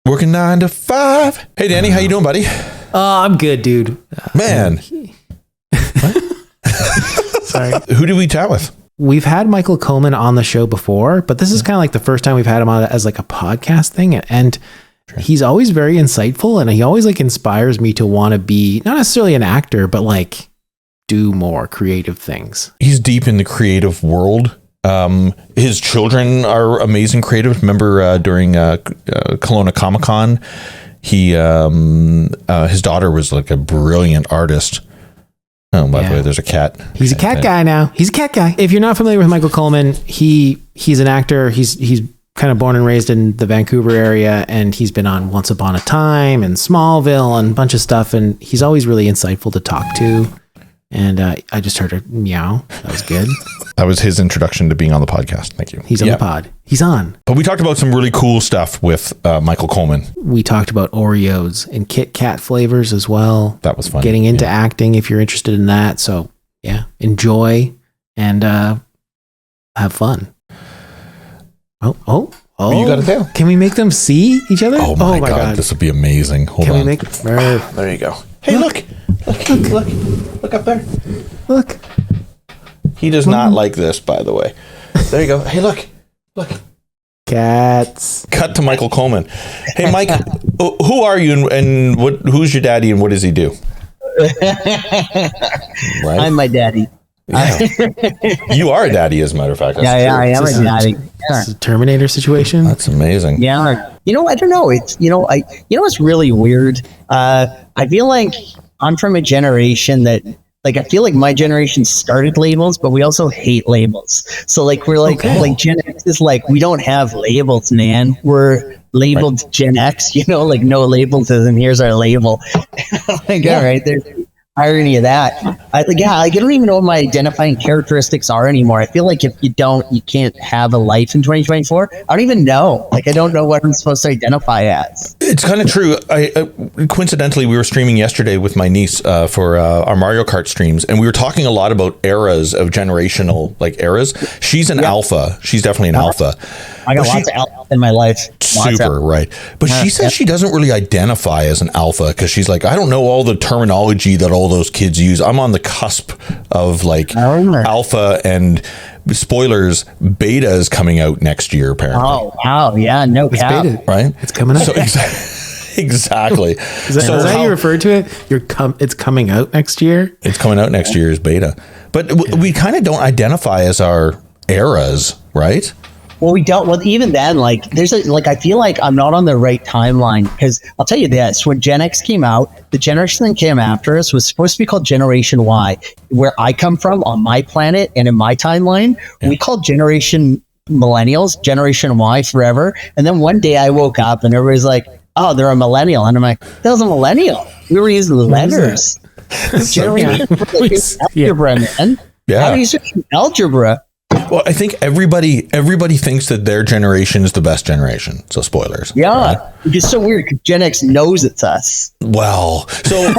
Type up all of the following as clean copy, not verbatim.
Working 9 to 5. Hey, Danny, how you doing, buddy? I'm good, dude. Man. Sorry. Who did we chat with? We've had Michael Coleman on the show before, but this is kind of like the first time we've had him on as like a podcast thing. And he's always very insightful, and he always like inspires me to want to be not necessarily an actor, but like do more creative things. He's deep in the creative world. His children are amazing creatives. Remember during Kelowna Comic-Con, his daughter was like a brilliant artist. Oh, by the way, there's a cat. He's a cat guy now. He's a cat guy. If you're not familiar with Michael Coleman, he's an actor. He's kind of born and raised in the Vancouver area, and he's been on Once Upon a Time and Smallville and a bunch of stuff. And he's always really insightful to talk to. And I just heard a meow. That was good. That was his introduction to being on the podcast. Thank you. He's on the pod. He's on. But we talked about some really cool stuff with Michael Coleman. We talked about Oreos and Kit Kat flavors as well. That was fun. Getting into acting if you're interested in that. So yeah, enjoy and have fun. Oh. You got a tail. Can we make them see each other? Oh my God. This would be amazing. Hold on. There you go. Hey, look up there. Look. He does not like this, by the way. There you go. Hey, look. Cats. Cut to Michael Coleman. Hey, Mike, who are you and who's your daddy and what does he do? Right? I'm my daddy. Yeah. You are a daddy, as a matter of fact. I am a daddy. It's a Terminator situation. That's amazing. Yeah. I don't know. It's, it's really weird. I feel like I'm from a generation that, I feel like my generation started labels, but we also hate labels. So we're like Gen X is we don't have labels, man. We're labeled Gen X, no labels as in here's our label. All right, there's irony of that. I don't even know what my identifying characteristics are anymore. I feel like if you can't have a life in 2024. I don't even know. I don't know what I'm supposed to identify as. It's kind of true. Coincidentally, we were streaming yesterday with my niece for our Mario Kart streams, and we were talking a lot about eras of generational eras. She's an alpha. She's definitely an alpha. I got lots of alpha in my life. Super, right. But she says she doesn't really identify as an alpha because she's like, I don't know all the terminology that all those kids use. I'm on the cusp of alpha and spoilers. Beta is coming out next year, apparently. Oh, wow. Yeah, no cap. Beta, right? It's coming out. So, exactly. Is that how you refer to it? It's coming out next year? It's coming out next year as beta. But we kind of don't identify as our eras, right? Well, we don't. Well, even then, there's I feel like I'm not on the right timeline because I'll tell you this: when Gen X came out, the generation that came after us was supposed to be called Generation Y. Where I come from on my planet and in my timeline, we called Generation Millennials Generation Y forever. And then one day I woke up and everybody's like, "Oh, they're a millennial," and I'm like, "That was a millennial. We were using letters." Generation algebra, man. Yeah. How do you search algebra? Well, I think everybody thinks that their generation is the best generation. So spoilers. Yeah. Right? It's just so weird because Gen X knows it's us. Well, so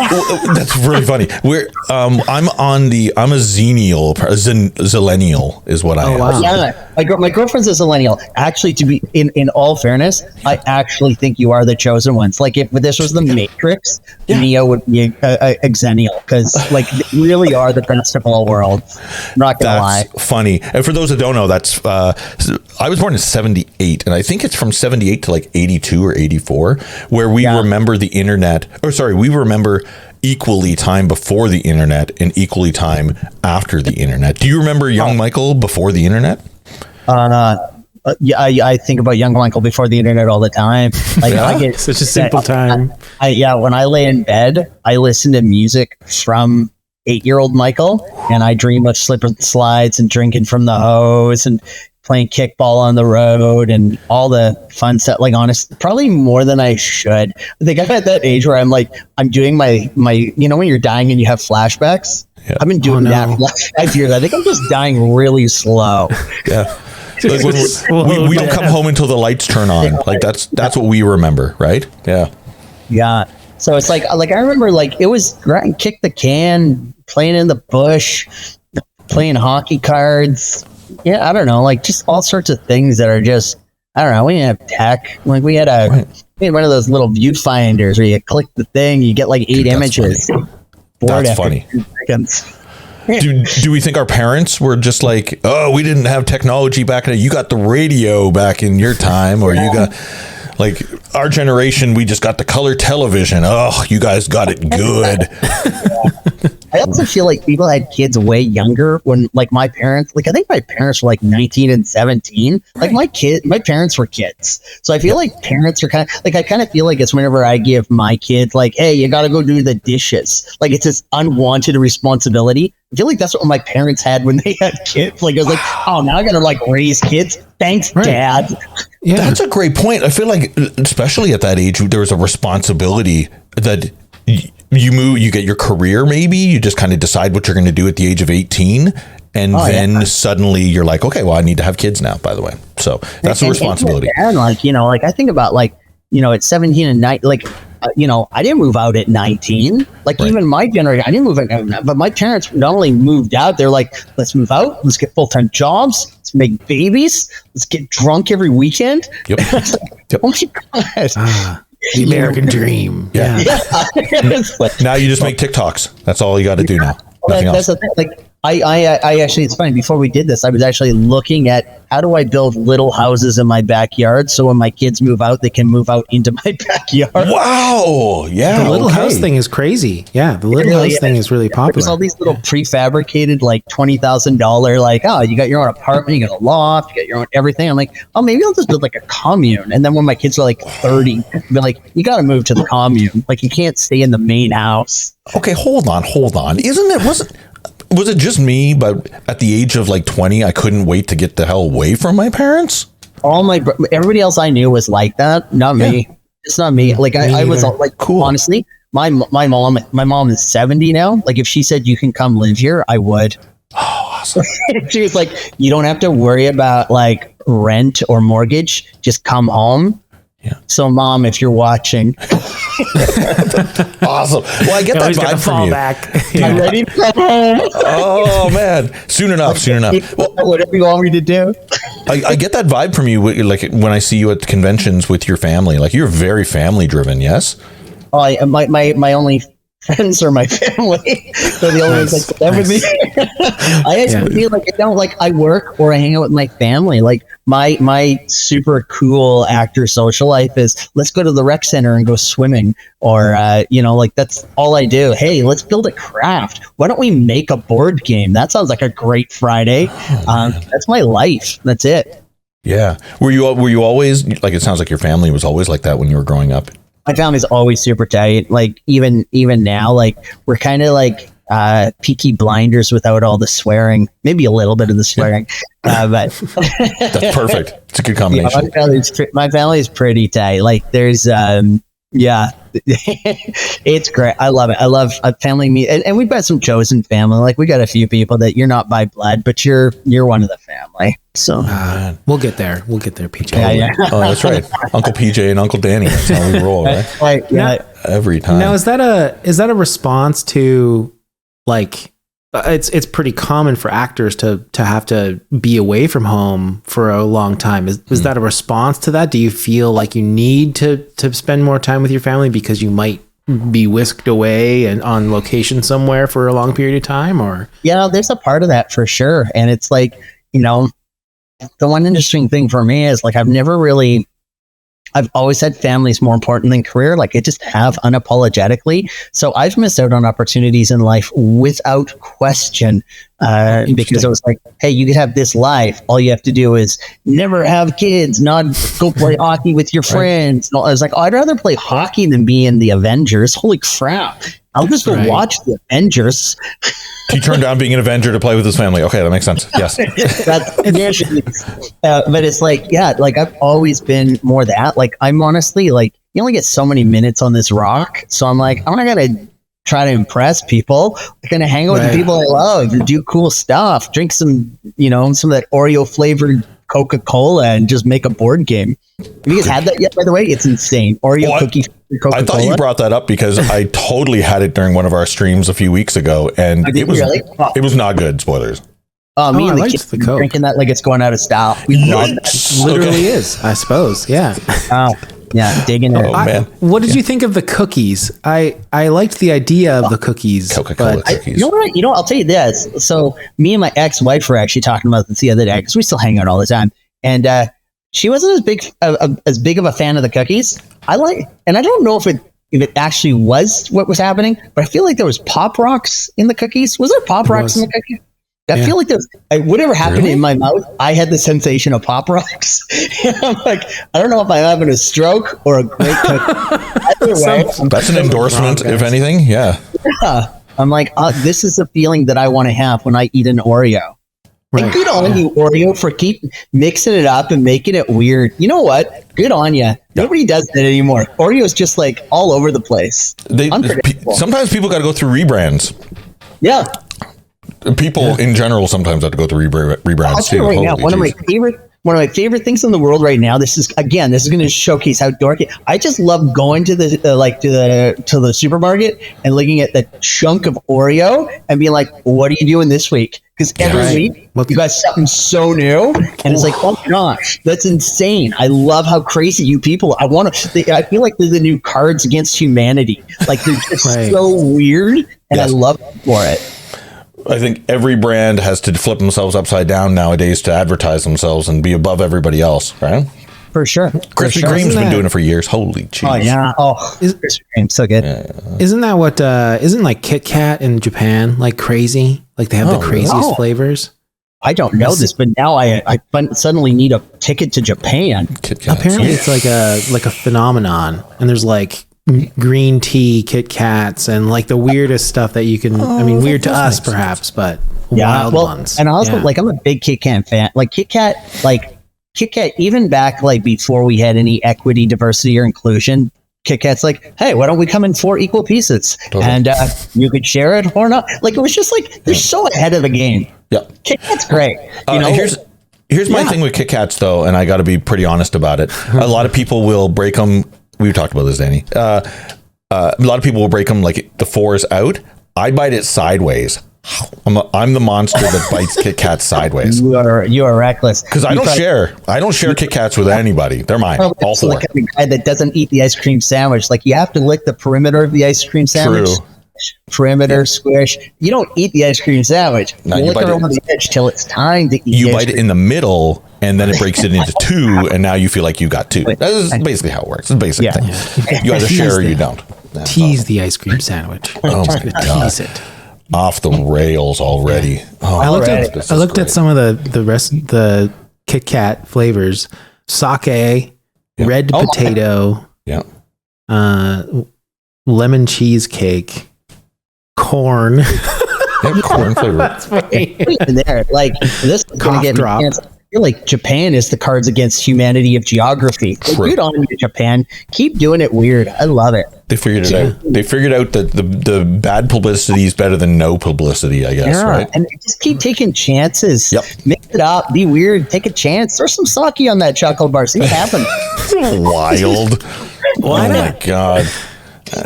that's really funny. I'm a Xennial, Zillennial is what I am. Wow. Yeah, my girlfriend's a Zillennial. Actually, to be in all fairness, I actually think you are the chosen ones. If this was the Matrix, Neo would be a Xennial because they really are the best of all worlds. I'm not gonna lie. Funny. And for those that don't know, that's I was born in 78, and I think it's from 78 to 82 or 84, where we remember the internet. We remember equally time before the internet and equally time after the internet. Do you remember young Michael before the internet? I think about young Michael before the internet all the time. I get such a simple time. When I lay in bed, I listen to music from 8-year-old Michael, and I dream of slipping slides and drinking from the hose and playing kickball on the road and all the fun stuff. Honest, probably more than I should. I think I'm at that age where I'm doing my when you're dying and you have flashbacks. Yeah. I've been doing that for 5 years. I think I'm just dying really slow. Yeah. We don't come home until the lights turn on. That's what we remember, right? Yeah. Yeah. So it's I remember it was kick the can, playing in the bush, playing hockey cards. Yeah, I don't know, just all sorts of things that are just, I don't know. We didn't have tech. We had a made one of those little viewfinders where you click the thing, you get like 8 images. That's funny. 2 seconds. Do we think our parents were just like, oh, we didn't have technology back in you got the radio back in your time, or you got like our generation, we just got the color television. Oh, you guys got it good. I also feel like people had kids way younger when, like, my parents, like, I think my parents were like 19 and 17. Like, my parents were kids. So I feel like parents are kind of like, I kind of feel like it's whenever I give my kids, like, hey, you got to go do the dishes. Like, it's this unwanted responsibility. I feel like that's what my parents had when they had kids. Like, I was like, oh, now I got to like raise kids. Thanks, Dad. Yeah. That's a great point. I feel like, especially at that age, there was a responsibility that you get your career, maybe you just kind of decide what you're going to do at the age of 18. And then suddenly you're like, okay, well, I need to have kids now, by the way. So that's a responsibility. And like, you know, like I think about like, you know, at 17 and 19, like, you know, I didn't move out at 19. Like even my generation, I didn't move out, but my parents not only moved out, they're like, let's move out, let's get full-time jobs, let's make babies, let's get drunk every weekend. Yep. Like, oh my God. The American dream. Yeah. Now you just make TikToks. That's all you got to do now. Nothing else. That's the thing. Like I actually, it's funny. Before we did this, I was actually looking at how do I build little houses in my backyard so when my kids move out, they can move out into my backyard. Wow. Yeah. The little house thing is crazy. Yeah. The little house thing is really popular. There's all these little prefabricated, like $20,000, like, oh, you got your own apartment, you got a loft, you got your own everything. I'm like, oh, maybe I'll just build like a commune. And then when my kids are like 30, I'll be like, you got to move to the commune. Like, you can't stay in the main house. Okay. Hold on. Was it just me, but at the age of like 20, I couldn't wait to get the hell away from my parents? Everybody else I knew was like that. Not me. It's not me. Like I was like, cool. Honestly, my mom is 70 now. Like if she said you can come live here, I would. Oh, awesome. She was like, you don't have to worry about like rent or mortgage. Just come home. Yeah. So, Mom, if you're watching, awesome. Well, I get that vibe from you. Back. I'm ready to come home. Oh man, soon enough. Well, whatever you want me to do. I get that vibe from you, like when I see you at conventions with your family. Like you're very family driven. Yes. Oh, my only friends are my family. They're the only ones that spend with me. I actually feel like I don't like I work or I hang out with my family. Like my super cool actor social life is let's go to the rec center and go swimming, or you know, like that's all I do. Hey, let's build a craft. Why don't we make a board game? That sounds like a great Friday. That's my life. That's it. Yeah. Were you always like? It sounds like your family was always like that when you were growing up. My family's always super tight. Like even now, like we're kind of like Peaky Blinders without all the swearing. Maybe a little bit of the swearing, but that's perfect. It's a good combination. Yeah, my family is pretty tight. Like there's it's great. I love it. I love family meet, and we've got some chosen family. Like we got a few people that you're not by blood, but you're one of the family. So we'll get there. We'll get there, PJ. Yeah. Oh, that's right. Uncle PJ and Uncle Danny. That's how we roll, right? Like, yeah. Every time. Now, is that a response to like? It's pretty common for actors to have to be away from home for a long time. Is that a response to that? Do you feel like you need to spend more time with your family because you might be whisked away and on location somewhere for a long period of time? Or there's a part of that for sure. And it's like, you know, the one interesting thing for me is like I've always said family is more important than career. Like I just have unapologetically. So I've missed out on opportunities in life without question because it was like, hey, you could have this life. All you have to do is never have kids, not go play hockey with your friends. I was like, I'd rather play hockey than be in the Avengers. Holy crap. I'll just go watch the Avengers. He turned down being an Avenger to play with his family. Okay, that makes sense. Yes. But it's like, like I've always been more that. Like I'm honestly like, you only get so many minutes on this rock. So I'm like, I'm not going to try to impress people. I'm going to hang out with the people I love and do cool stuff. Drink some, you know, some of that Oreo flavored Coca-Cola and just make a board game. Have you guys had that yet, by the way? It's insane. Oreo cookie Coca-Cola. I thought you brought that up because I totally had it during one of our streams a few weeks ago, and it was not good. Spoilers. Me and the kids drinking that like it's going out of style. Literally is, I suppose. Yeah. Yeah, digging it. Oh, man. What did you think of the cookies? I liked the idea of the cookies. Coca-Cola but cookies. You know, I'll tell you this. So me and my ex-wife were actually talking about this the other day because we still hang out all the time, and she wasn't as big of a fan of the cookies. And I don't know if it actually was what was happening, but I feel like there was Pop Rocks in the cookies. Was there Pop Rocks in the cookies? I feel like whatever happened in my mouth, I had the sensation of Pop Rocks. I'm like, I don't know if I'm having a stroke or a great cookie. Either way, That's an endorsement, if anything. Yeah. I'm like, this is the feeling that I want to have when I eat an Oreo. Right. And good on you, Oreo, for keep mixing it up and making it weird. You know what? Good on you. Nobody does that anymore. Oreo's just like all over the place. Sometimes people got to go through rebrands. Yeah. People in general sometimes have to go through rebrands I'll tell you too. right now, one of my favorite things in the world right now. This is going to showcase how dorky. I just love going to the to the supermarket and looking at the chunk of Oreo and being like, "What are you doing this week?" Because every week you got something so new, and it's like, "Oh my gosh, that's insane!" I love how crazy you people. I feel like they're the new Cards Against Humanity. Like they're just so weird, and I love them for it. I think every brand has to flip themselves upside down nowadays to advertise themselves and be above everybody else, right? For sure. Krispy Kreme's been doing it for years. Holy cheese. Oh, yeah. Oh, Krispy Kreme, so good. Yeah. Isn't that what, isn't like Kit Kat in Japan like crazy? Like they have the craziest flavors? I don't know this, but now I suddenly need a ticket to Japan. Kit Kats. Apparently it's like a phenomenon. And there's like green tea Kit Kats and like the weirdest stuff that you can, weird to us perhaps, but wild ones. And also like I'm a big Kit Kat fan. Like Kit Kat, even back like before we had any equity, diversity, or inclusion, Kit Kat's like, hey, why don't we come in 4 equal pieces? Totally. And you could share it or not. Like it was just like they're so ahead of the game. Yeah. Kit Kat's great. You know? Here's my thing with Kit Kats though, and I got to be pretty honest about it. A lot of people will break them. We've talked about this, Danny. A lot of people will break them like the 4 is out. I bite it sideways. I'm the monster that bites Kit Kats sideways. You are reckless. Because I don't share Kit Kats with anybody. They're mine. All 4. Like a guy that doesn't eat the ice cream sandwich. Like you have to lick the perimeter of the ice cream sandwich. True. Perimeter, squish. You don't eat the ice cream sandwich. You lick around the edge till it's time to eat. You bite it in the middle, and then it breaks it into 2, and now you feel like you got 2. That is basically how it works. It's a basic thing. You either share or you don't. Tease the ice cream sandwich. Oh my God. Tease it. Off the rails already. Oh, I looked at some of the rest of the Kit Kat flavors: sake, red potato, lemon cheesecake, corn. Corn flavor. That's funny. There, like this is gonna get drop. I feel like Japan is the Cards Against Humanity of geography. Like, good on you, Japan. Keep doing it weird. I love it. They figured it out. They figured out that the bad publicity is better than no publicity, I guess, right? And just keep taking chances. Yep. Mix it up. Be weird. Take a chance. Throw some sake on that chocolate bar. See what happens. Wild. Oh my God.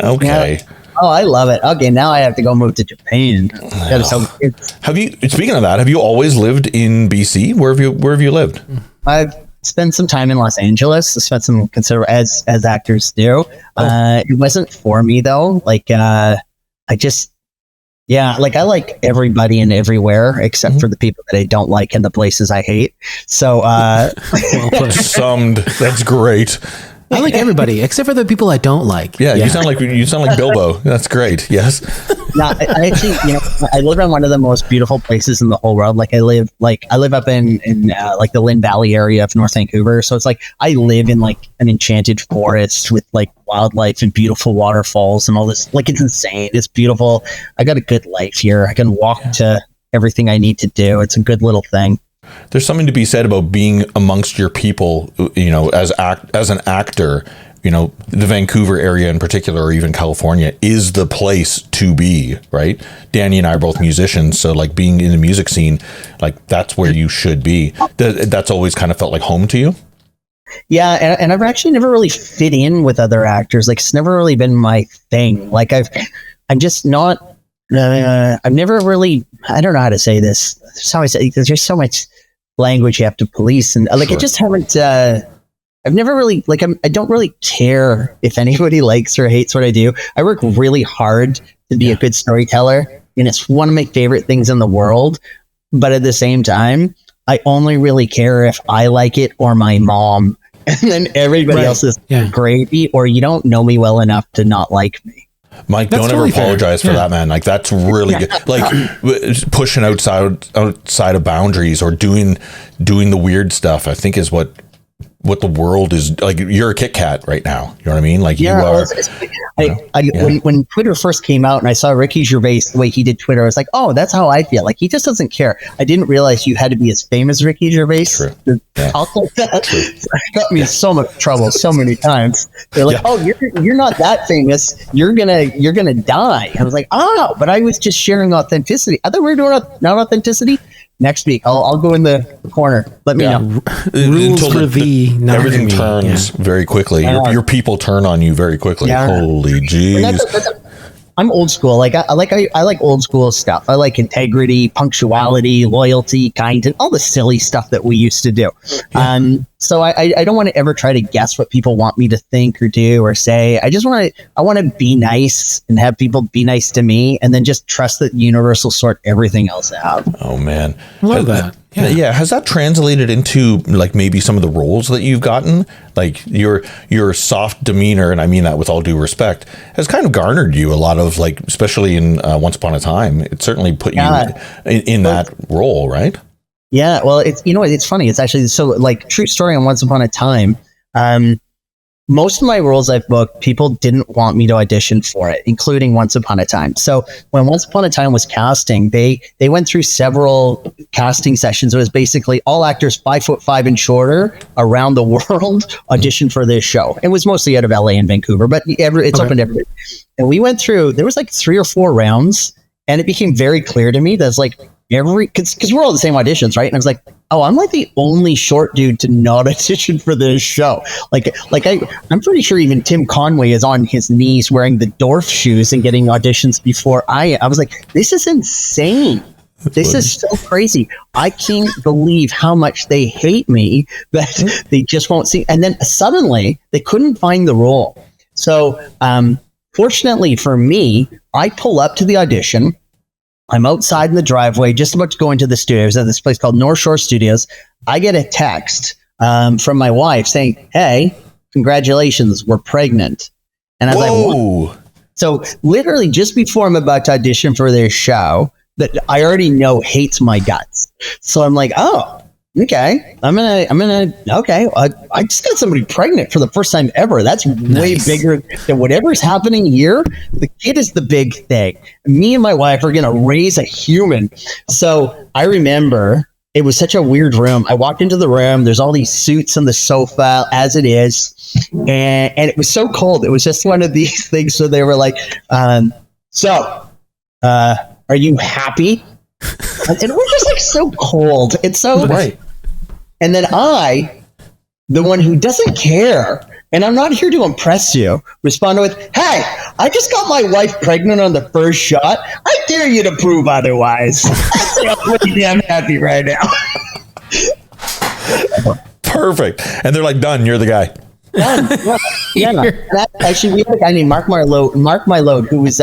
Okay. Yeah. Oh, I love it. Okay, now I have to go move to Japan. Have you? Speaking of that, have you always lived in BC? Where have you lived? I've spent some time in Los Angeles. I spent some considerable as actors do. It wasn't for me though. Like I like everybody and everywhere except for the people that I don't like and the places I hate. So summed. That's great. I like everybody except for the people I don't like. Yeah, you sound like Bilbo. That's great. Yes. No, I actually, I live in one of the most beautiful places in the whole world. Like I live up in like the Lynn Valley area of North Vancouver. So it's like I live in like an enchanted forest with like wildlife and beautiful waterfalls and all this. Like it's insane. It's beautiful. I got a good life here. I can walk to everything I need to do. It's a good little thing. There's something to be said about being amongst your people, as an actor, the Vancouver area in particular, or even California, is the place to be, right? Danny and I are both musicians, so like being in the music scene, like that's where you should be. That's always kind of felt like home to you. Yeah, and I've actually never really fit in with other actors. Like it's never really been my thing. Like I'm just not. I've never really. I don't know how to say this. That's how I say. There's just so much language you have to police, and like I just haven't. I've never really like I don't really care if anybody likes or hates what I do. I work really hard to be a good storyteller, and it's one of my favorite things in the world. But at the same time, I only really care if I like it or my mom, and then everybody else is gravy, or you don't know me well enough to not like me. Mike, That's don't ever apologize for that, man. Like, that's really good. Like, pushing outside of boundaries or doing the weird stuff, I think, is what the world is like. You're a Kit Kat right now. You know what I mean? Like, you are. When Twitter first came out and I saw Ricky Gervais, the way he did Twitter, I was like, oh, that's how I feel. Like, he just doesn't care. I didn't realize you had to be as famous as Ricky Gervais. True. Talk like that. It got me in so much trouble so many times. They're like, oh, you're not that famous. You're gonna die. I was like, oh, but I was just sharing authenticity. I thought we were doing not authenticity. Next week, I'll go in the corner. Let me know. Rules for thee, not everything me. turns very quickly. Your people turn on you very quickly. Yeah. Holy jeez. I'm old school. Like I like old school stuff. I like integrity, punctuality, loyalty, kindness, all the silly stuff that we used to do. So I don't want to ever try to guess what people want me to think or do or say. I want to be nice and have people be nice to me, and then just trust that the universe will sort everything else out. Oh man, love that. Yeah. Has that translated into like maybe some of the roles that you've gotten? Like your soft demeanor, and I mean that with all due respect, has kind of garnered you a lot of, like, especially in Once Upon a Time. It certainly put you in that role, right? Yeah. Well, it's funny. It's actually so, like, true story on Once Upon a Time. Most of my roles I've booked, people didn't want me to audition for it, including Once Upon a Time. So when Once Upon a Time was casting, they went through several casting sessions. It was basically all actors 5'5" and shorter around the world audition for this show. It was mostly out of LA and Vancouver, but it's open to everybody. And we went through, there was like 3 or 4 rounds, and it became very clear to me that's like because we're all the same auditions, right? And I was like, oh, I'm like the only short dude to not audition for this show. I'm pretty sure even Tim Conway is on his knees wearing the Dorf shoes and getting auditions before I was like, this is insane. This is so crazy. I can't believe how much they hate me that they just won't see. And then suddenly they couldn't find the role. So fortunately for me, I pull up to the audition. I'm outside in the driveway, just about to go into the studios at this place called North Shore Studios. I get a text from my wife saying, hey, congratulations, we're pregnant. And I was like, what? So literally just before I'm about to audition for their show that I already know hates my guts. So I'm like, oh, okay, okay. I just got somebody pregnant for the first time ever. That's way bigger than whatever's happening here. The kid is the big thing. Me and my wife are going to raise a human. So I remember it was such a weird room. I walked into the room. There's all these suits on the sofa as it is. And it was so cold. It was just one of these things. So they were like, are you happy? And it was just like so cold. It's so right. And then the one who doesn't care, and I'm not here to impress you, responded with, hey, I just got my wife pregnant on the first shot. I dare you to prove otherwise. I'm pretty damn happy right now. Perfect. And they're like, done. You're the guy. Done. Yeah. Actually, we had a guy named Mark Mylode, who was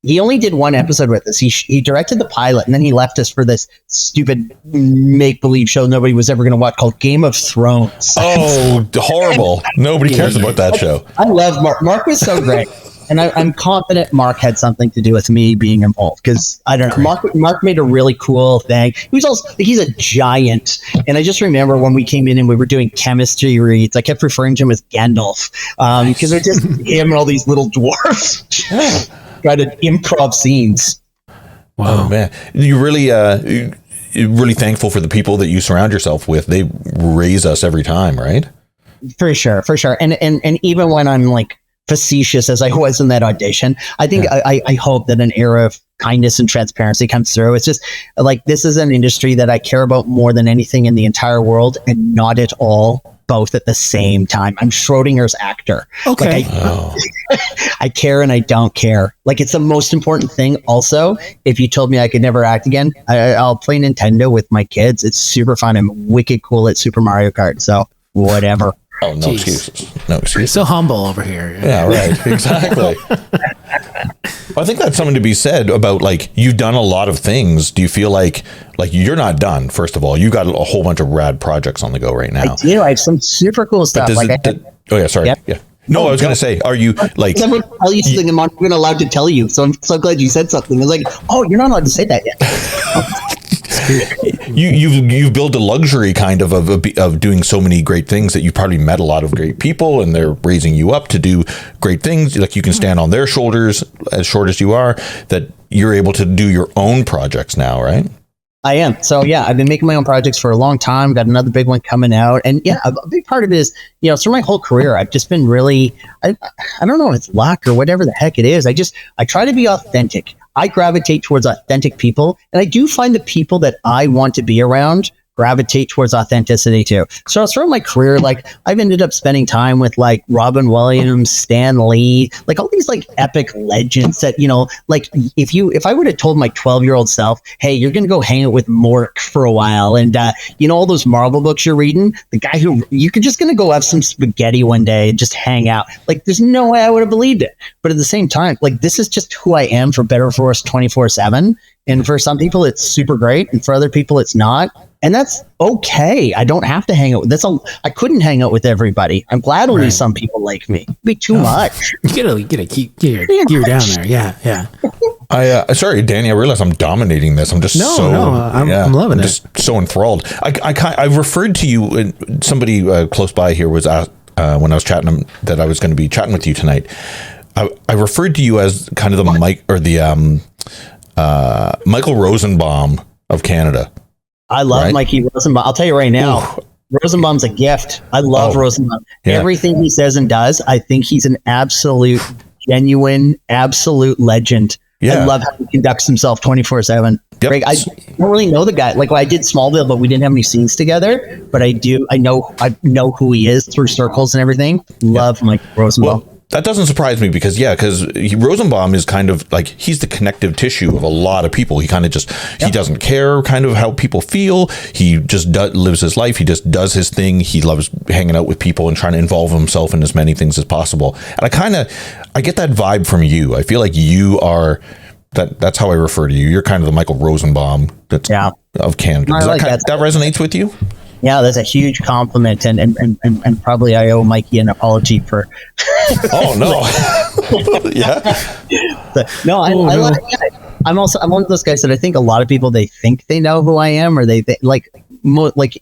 he only did one episode with us. He directed the pilot, and then he left us for this stupid make-believe show nobody was ever going to watch called Game of Thrones. Oh, horrible. Nobody cares about that show. I love Mark. Mark was so great. And I'm confident Mark had something to do with me being involved, because I don't know. Mark made a really cool thing. He's a giant. And I just remember when we came in and we were doing chemistry reads, I kept referring to him as Gandalf, because it's just him and all these little dwarfs. Try to improv scenes. Wow. Oh man, you really thankful for the people that you surround yourself with. They raise us every time, right? For sure. And even when I'm like facetious as I was in that audition, I think I hope that an era of kindness and transparency comes through. It's just like, this is an industry that I care about more than anything in the entire world, and not at all both at the same time. I'm Schrodinger's actor. Okay. I care and I don't care. Like, it's the most important thing. Also, if you told me I could never act again, I'll play Nintendo with my kids. It's super fun. I'm wicked cool at Super Mario Kart. So whatever. Oh, no Jeez. excuses. No You're excuses. so humble over here. Yeah, right. Exactly. I think that's something to be said about, like, you've done a lot of things. Do you feel like you're not done? First of all, you got a whole bunch of rad projects on the go right now. I do. I have some super cool stuff. Oh yeah, sorry. Yep. Yeah. No, I was going to say, are you like? Someone tell you something I'm not even allowed to tell you. So I'm so glad you said something. It's like, oh, you're not allowed to say that yet. You've built a luxury kind of doing so many great things that you probably met a lot of great people, and they're raising you up to do great things. Like, you can stand on their shoulders, as short as you are, that you're able to do your own projects now, right? I am. So yeah, I've been making my own projects for a long time. Got another big one coming out. And yeah, a big part of it is, through my whole career, I've just been really, I don't know if it's luck or whatever the heck it is. I try to be authentic. I gravitate towards authentic people. And I do find the people that I want to be around gravitate towards authenticity too. So throughout my career, like, I've ended up spending time with like Robin Williams, Stan Lee, like all these like epic legends that, like if I would have told my 12-year-old self, hey, you're going to go hang out with Mork for a while. And, all those Marvel books you're reading, the guy who you could just going to go have some spaghetti one day and just hang out. Like, there's no way I would have believed it. But at the same time, like, this is just who I am, for better or for worse, 24/7. And for some people, it's super great. And for other people, it's not. And that's okay. I don't have to hang out. I couldn't hang out with everybody. I'm glad only some people like me. It'd be too much. You gotta keep your gear down there. Yeah. Sorry, Danny, I realize I'm dominating this. I'm just I'm loving it. Just so enthralled. I referred to you, and somebody close by here was asked, when I was chatting that I was going to be chatting with you tonight. I referred to you as kind of the Michael Rosenbaum of Canada. I love Mikey Rosenbaum. I'll tell you right now, Rosenbaum's a gift. I love Rosenbaum. Yeah. Everything he says and does, I think he's an absolute, genuine, absolute legend. Yeah. I love how he conducts himself 24/7. Yep. Greg, I don't really know the guy. Like, I did Smallville, but we didn't have any scenes together. But I know who he is through circles and everything. Love Mike Rosenbaum. Well, that doesn't surprise me because Rosenbaum is kind of like, he's the connective tissue of a lot of people. He kind of just, he doesn't care kind of how people feel. He just lives his life. He just does his thing. He loves hanging out with people and trying to involve himself in as many things as possible. And I get that vibe from you. I feel like you are, that's how I refer to you. You're kind of the Michael Rosenbaum of Canada. That resonates with you? Yeah, that's a huge compliment, and probably I owe Mikey an apology for. Oh no! Yeah. No, I'm one of those guys that I think a lot of people, they think they know who I am, or they like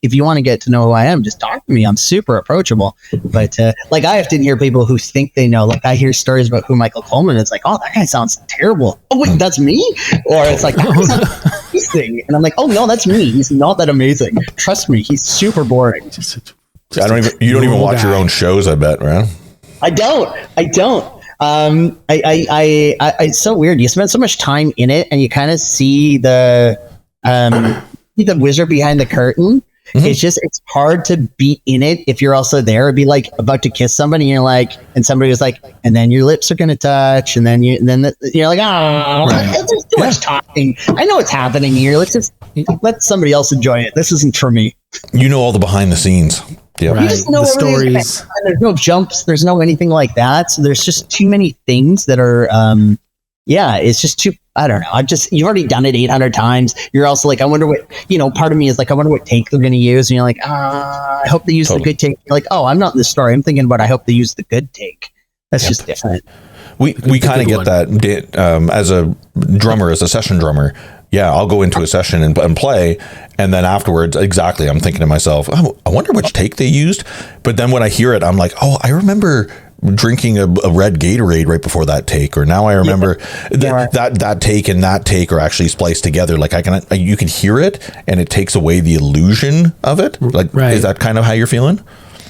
if you want to get to know who I am, just talk to me. I'm super approachable. But like, I often hear people who think they know. Like, I hear stories about who Michael Coleman is. It's like, oh, that guy sounds terrible. Oh wait, that's me. Or it's like, that guy sounds amazing. And I'm like, oh no, that's me. He's not that amazing. Trust me, he's super boring. You don't even watch your own shows, I bet, right? I don't. It's so weird. You spend so much time in it, and you kind of see the wizard behind the curtain. Mm-hmm. It's hard to be in it if you're also there. It'd be like about to kiss somebody, and you're like, and somebody was like, and then your lips are gonna touch, and then you're like, there's too much talking. I know what's happening here. Let's just let somebody else enjoy it. This isn't for me. You know all the behind the scenes. Yeah, you just know the stories. There's no jumps. There's no anything like that. So there's just too many things that are. It's just too. I don't know. You've already done it 800 times. You're also like, I wonder what, part of me is like, I wonder what take they're going to use. And you're like, I hope they use the good take. You're like, oh, I'm not in the story. I'm thinking about, I hope they use the good take. That's just different. We kind of get that as a drummer, as a session drummer. Yeah, I'll go into a session and play. And then afterwards, exactly, I'm thinking to myself, oh, I wonder which take they used. But then when I hear it, I'm like, oh, I remember drinking a red Gatorade right before that take, or now I remember that take and that take are actually spliced together. Like, you can hear it, and it takes away the illusion of it. Like, is that kind of how you're feeling?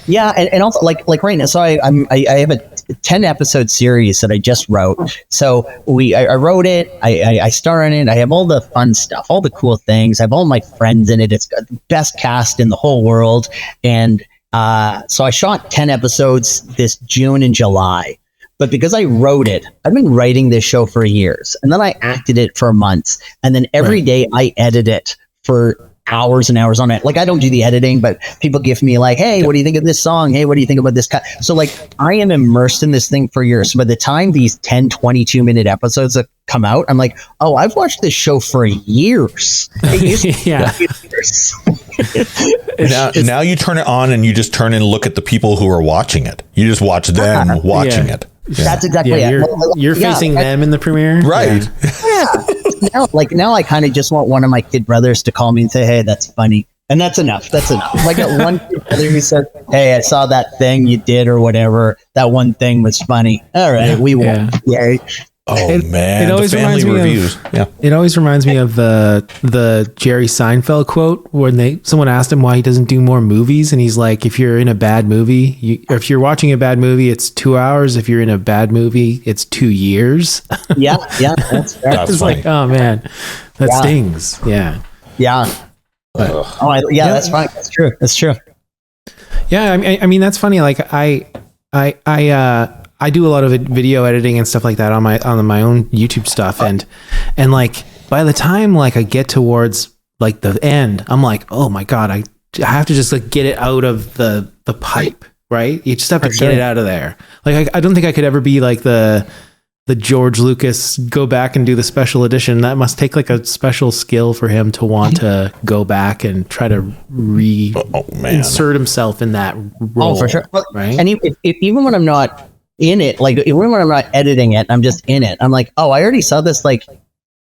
Yeah, and also like right now, so I have a 10 episode series that I just wrote. So I wrote it, I star in it, I have all the fun stuff, all the cool things, I have all my friends in it. It's got the best cast in the whole world, and so I shot 10 episodes this June and July. But because I wrote it, I've been writing this show for years, and then I acted it for months, and then every day I edit it for hours and hours on it. Like I don't do the editing, but people give me like, hey, what do you think of this song? Hey, what do you think about this cut? So like I am immersed in this thing for years. So by the time these 10, 22-minute episodes have come out, I'm like, oh, I've watched this show for years. Yeah. Now you turn it on and you just turn and look at the people who are watching it. You just watch them watching it. Yeah. That's exactly it. You're facing them in the premiere. Right. Yeah. Now I kind of just want one of my kid brothers to call me and say, hey, that's funny. And that's enough. That's enough. Like that one kid brother who said, hey, I saw that thing you did or whatever. That one thing was funny. All right. We won. Yeah. Oh man, it always reminds me reviews. It always reminds me of the Jerry Seinfeld quote when someone asked him why he doesn't do more movies, and he's like, if you're in a bad movie, if you're watching a bad movie, it's 2 hours. If you're in a bad movie, it's 2 years. Yeah, that's it's like, oh man, that stings. Yeah. But, that's fine. That's true. Yeah, I mean that's funny. Like I do a lot of video editing and stuff like that on my own YouTube stuff, and like by the time like I get towards like the end, I'm like, oh my god, I have to just like get it out of the pipe, right? You just have to get it out of there. Like I don't think I could ever be like the George Lucas go back and do the special edition. That must take like a special skill for him to want to go back and try to insert himself in that role. Oh, for sure. Right. And if even when I'm not in it, like even when I'm not editing it, I'm just in it. I'm like, oh, I already saw this like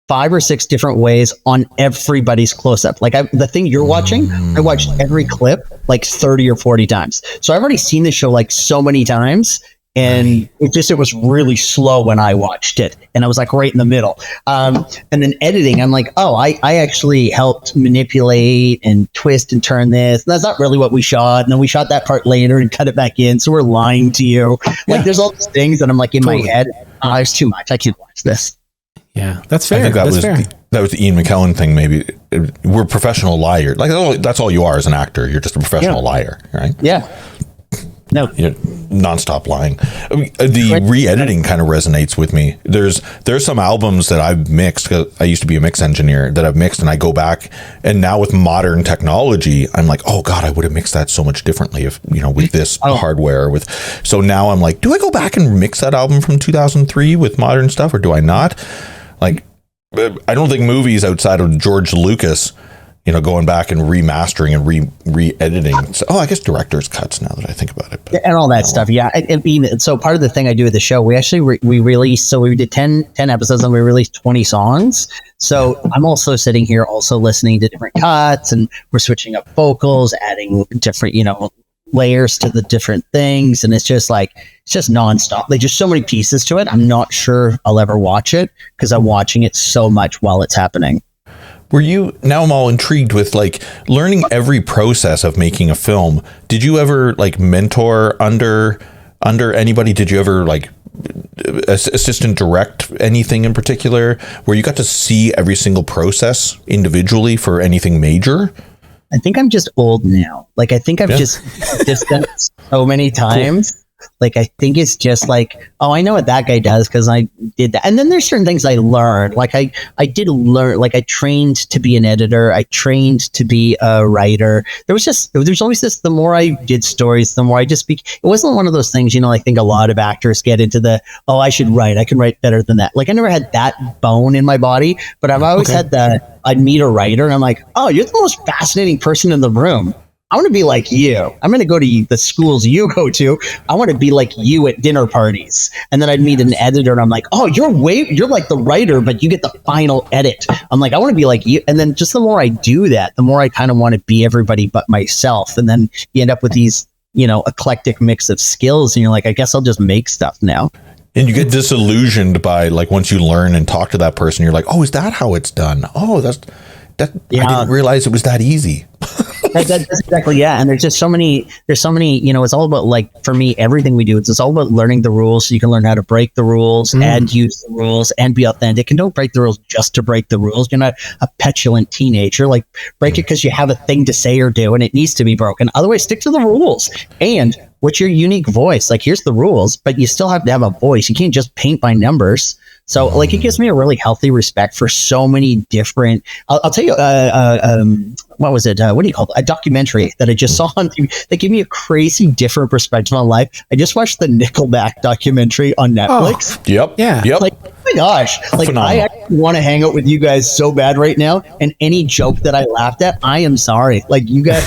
5 or 6 different ways on everybody's close-up. Like the thing you're watching, I watched every clip like 30 or 40 times. So I've already seen this show like so many times, and it was really slow when I watched it, and I was like right in the middle. And then editing, I'm like, oh, I actually helped manipulate and twist and turn this. And that's not really what we shot. And then we shot that part later and cut it back in. So we're lying to you. Like there's all these things that I'm like in my head. Oh, it's too much. I can't watch this. Yeah, that's fair. I think that was the Ian McKellen thing. Maybe we're professional liars. Like that's all you are as an actor. You're just a professional liar, right? Yeah. No, you're nonstop lying. The re-editing kind of resonates with me. There's some albums that I've mixed. I used to be a mix engineer that I've mixed, and I go back, and now with modern technology, I'm like, oh god, I would have mixed that so much differently if with this hardware. So now I'm like, do I go back and mix that album from 2003 with modern stuff, or do I not? Like, I don't think movies outside of George Lucas, going back and remastering and re-editing. So, I guess director's cuts now that I think about it. And all that stuff. Yeah. So part of the thing I do with the show, we actually, we released, so we did 10 episodes and we released 20 songs. So I'm also sitting here also listening to different cuts, and we're switching up vocals, adding different, layers to the different things. And it's just nonstop. Like just so many pieces to it. I'm not sure I'll ever watch it because I'm watching it so much while it's happening. Now I'm all intrigued with like learning every process of making a film. Did you ever like mentor under anybody? Did you ever like assistant direct anything in particular where you got to see every single process individually for anything major? I think I'm just old now. Like, I think I've just done it so many times. Cool. Like, I think it's just like, oh, I know what that guy does because I did that. And then there's certain things I learned. Like I did learn, like I trained to be an editor. I trained to be a writer. There's always this, the more I did stories, the more I just speak. It wasn't one of those things, I think a lot of actors get into I should write. I can write better than that. Like I never had that bone in my body, but I've always had I'd meet a writer and I'm like, oh, you're the most fascinating person in the room. I want to be like you. I'm going to go to the schools you go to. I want to be like you at dinner parties. And then I'd meet an editor and I'm like, oh, you're like the writer, but you get the final edit. I'm like, I want to be like you. And then just the more I do that, the more I kind of want to be everybody but myself. And then you end up with these, eclectic mix of skills. And you're like, I guess I'll just make stuff now. And you get disillusioned by like, once you learn and talk to that person, you're like, oh, is that how it's done? Oh, I didn't realize it was that easy. That's exactly, yeah. And there's so many, it's all about, like, for me, everything we do, it's all about learning the rules so you can learn how to break the rules and use the rules and be authentic. And don't break the rules just to break the rules. You're not a petulant teenager. Like, break it because you have a thing to say or do and it needs to be broken. Otherwise, stick to the rules and what's your unique voice? Like, here's the rules, but you still have to have a voice. You can't just paint by numbers. So like, it gives me a really healthy respect for so many different, I'll tell you, what was it? What do you call it? A documentary that I just saw on TV that gave me a crazy different perspective on life. I just watched the Nickelback documentary on Netflix. Oh, yep. Yeah. Yep. Like, oh my gosh, like Phenomenal. I actually want to hang out with you guys so bad right now. And any joke that I laughed at, I am sorry. Like, you guys,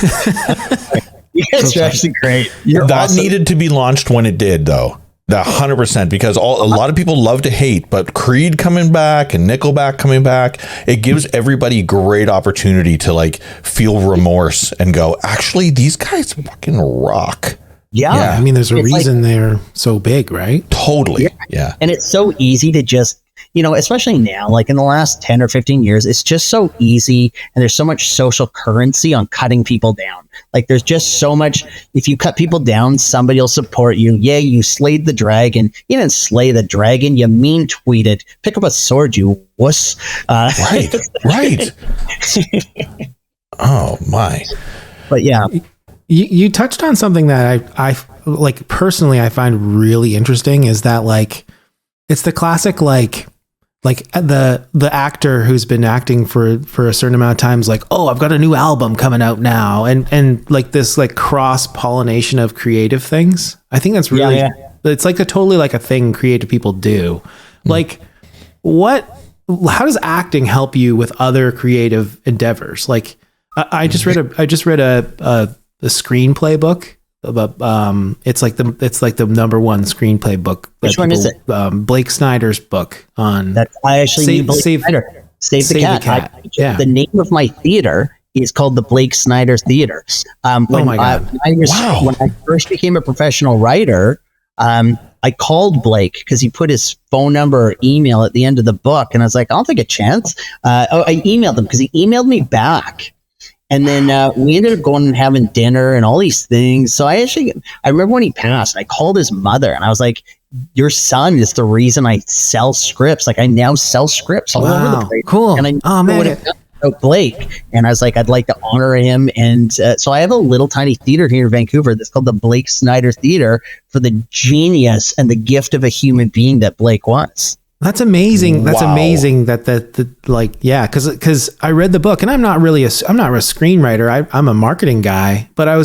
you guys are actually great. You're That awesome. needed to be launched when it did, though. 100%, because a lot of people love to hate, but Creed coming back and Nickelback coming back, it gives everybody great opportunity to like feel remorse and go, actually, these guys fucking rock. Yeah. I mean, there's a It's like- reason they're so big, right? Totally. Yeah. And it's so easy to just, you know, especially now, like in the last 10 or 15 years, it's just so easy. And there's so much social currency on cutting people down. Like, there's just so much, if you cut people down, somebody will support you. Yeah, you slayed the dragon. You didn't slay the dragon. You mean tweeted. Pick up a sword, you wuss. Right. Right. Oh, my. But yeah. You touched on something that I like personally, I find really interesting is that like, it's the classic, like the actor who's been acting for a certain amount of times, like, oh, I've got a new album coming out now. And like this, like cross pollination of creative things. I think that's really, it's like totally like a thing creative people do. Like how does acting help you with other creative endeavors? Like I just read a screenplay book about it's like the number one screenplay book. Which one is it? Blake Snyder's book on That I actually need Blake Snyder. Save the Cat. The name of my theater is called the Blake Snyder Theater. When my God. When I first became a professional writer, I called Blake because he put his phone number or email at the end of the book, and I was like, I'll take a chance. I emailed him because he emailed me back. And then we ended up going and having dinner and all these things. So I remember when he passed, I called his mother and I was like, your son is the reason I sell scripts. Like, I now sell scripts all over the place. Cool. And I about Blake. And I was like, I'd like to honor him. And so I have a little tiny theater here in Vancouver that's called the Blake Snyder Theater for the genius and the gift of a human being that Blake was. That's amazing. That's Wow. amazing that like, yeah. Cause I read the book and I'm not a screenwriter. I'm a marketing guy, but I